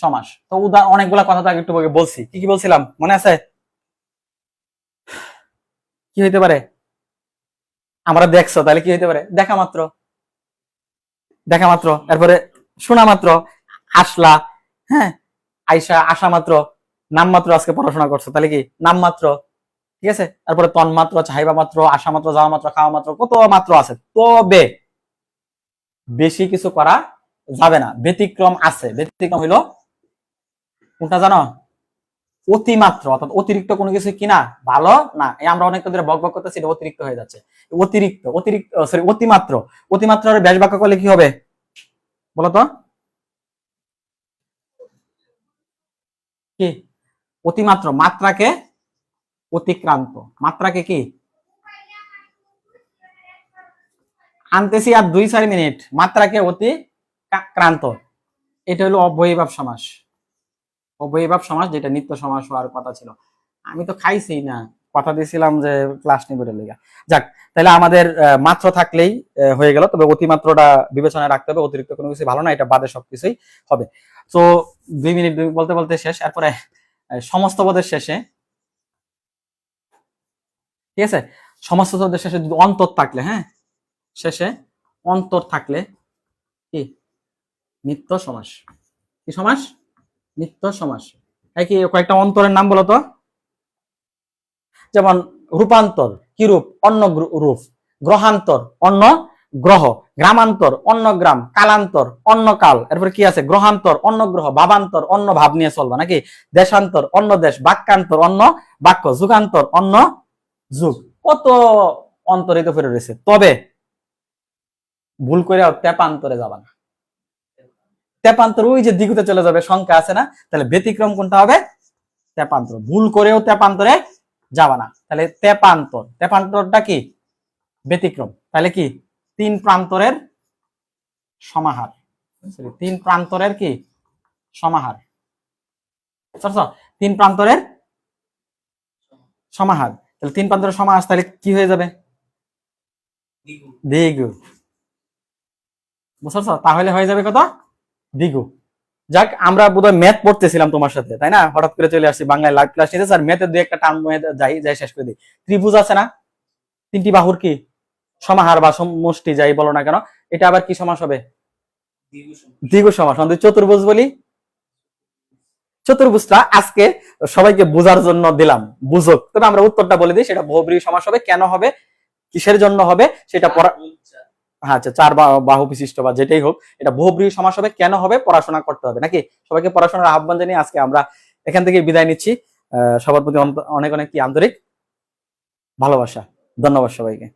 সমাস। তো অনেকগুলা কথা তো আগে একটু বলছি, কি কি বলছিলাম মনে আছে? কি হইতে পারে? আমরা দেখছো, তাহলে কি হইতে পারে? দেখা মাত্র, দেখা মাত্র, এরপরে শোনা মাত্র, আসলা, হ্যাঁ আইসা, আসা মাত্র, নাম মাত্র, আজকে পড়াশোনা করছো, তাহলে কি নাম মাত্র, ঠিক আছে? তারপরে তন মাত্র, চাহিবা মাত্র, আসা মাত্র, যাওয়া মাত্র, খাওয়া মাত্র, কত মাত্র আছে। তবে বেশি কিছু করা যাবে না, ব্যতিক্রম আছে। ব্যতিক্রম হইলো কোনটা জানো? অতিমাত্র, অর্থাৎ অতিরিক্ত কোনো কিছু কিনা ভালো না। আমরা অনেক ধরে বক বক করতেছি, এটা অতিরিক্ত হয়ে যাচ্ছে। অতিরিক্ত, সরি অতিমাত্র, অতিমাত্রার ব্যাস বাক্য করলে কি হবে বলতো? কি? অতিমাত্র, মাত্রাকে অতিক্রান্ত, মাত্রাকে কি আনতেছি আর 2-4 মিনিট, মাত্রাকে অতিক্রান্ত, এটা হলো অব্যয়ীভাব সমাস। অব্যয়ীভাব সমাস, যেটা নিত্য সমাস হওয়ার কথা ছিল। আমি তো খাইছি না, কথা দিয়েছিলাম যে ক্লাস নিবে লেগা। যাক, তাহলে আমাদের মাত্র থাকলেই হয়ে গেল, তবে অতিমাত্রটা বিবেচনায় রাখতে হবে, অতিরিক্ত কোনো কিছু ভালো না, এটা বাদে সবকিছুই হবে। তো 2 মিনিট বলতে বলতে শেষ। এরপরে সমস্ত পদের শেষে, ঠিক আছে, সমস্ত পদের শেষে যদি অন্তর থাকলে, হ্যাঁ শেষে অন্তর থাকলে কি নিত্য সমাস। কি সমাস? নিত্য সমাস। কি কয়েকটা অন্তরের নাম বলো তো? যেমন রূপান্তর, কি রূপ? অন্য রূপ। গ্রহান্তর, অন্য গ্রহ। গ্রামান্তর, অন্য গ্রাম। কালান্তর, অন্য কাল। এরপরে কি আছে? গ্রহান্তর, অন্য গ্রহ। ভাবান্তর, অন্য ভাব নিয়ে চলবা নাকি। দেশান্তর, অন্য দেশ। বাক্যান্তর, অন্য বাক্য। যুগান্তর, অন্য যুগ। কত অন্তরিত ফিরে রয়েছে। তবে ভুল করে তেপান্তরে যাবা না। তেপান্তর ওই যে দিগুতে চলে যাবে, সংখ্যা আছে না, তাহলে ব্যতিক্রম কোনটা হবে? তেপান্তর। ভুল করেও তেপান্তরে যাবা না। তাহলে তেপান্তর, তেপান্তরটা কি ব্যতিক্রম, তাহলে কি তিন প্রান্তরের সমাহার, তিন প্রান্তরের কি সমাহার, তিন প্রান্তরের সমাহার। তাহলে তিন প্রান্তরের সমাহার তাহলে কি হয়ে যাবে, দ্বিগু। দ্বিগু, বুঝছ? তাহলে হয়ে যাবে কত, দ্বিগু। যাক, আমরা বোধহয় ম্যাথ পড়তেছিলাম তোমার সাথে, তাই না? হঠাৎ করে চলে আসছি বাংলায় লাইভ ক্লাস নিতে, স্যার ম্যাথের দুই একটা টার্ম যাই যাই শেষ করে দিই। ত্রিভুজ আছে না, তিনটি বাহুর কি সমাহার বা সমষ্টি যাই বলো না কেন, এটা আবার কি সমাস হবে, দ্বিগু সমাস। দ্বিগু সমাস। আমাদের চতুর্ভুজ বলি, চতুর্ভুজটা আজকে সবাইকে বোঝার জন্য দিলাম, বুঝুক। তবে আমরা উত্তরটা বলে দিই, সেটা বহুব্রীহি সমাস হবে। কেন হবে, কিসের জন্য হবে সেটা পড়া, হ্যাঁ আচ্ছা, চার বাহু বিশিষ্ট বা যেটাই হোক, এটা বহুব্রীহি সমাস হবে। কেন হবে, পড়াশোনা করতে হবে নাকি। সবাইকে পড়াশোনার আহ্বান জানিয়ে আজকে আমরা এখান থেকে বিদায় নিচ্ছি। সবার প্রতি অনেক অনেক কি আন্তরিক ভালোবাসা। ধন্যবাদ সবাইকে।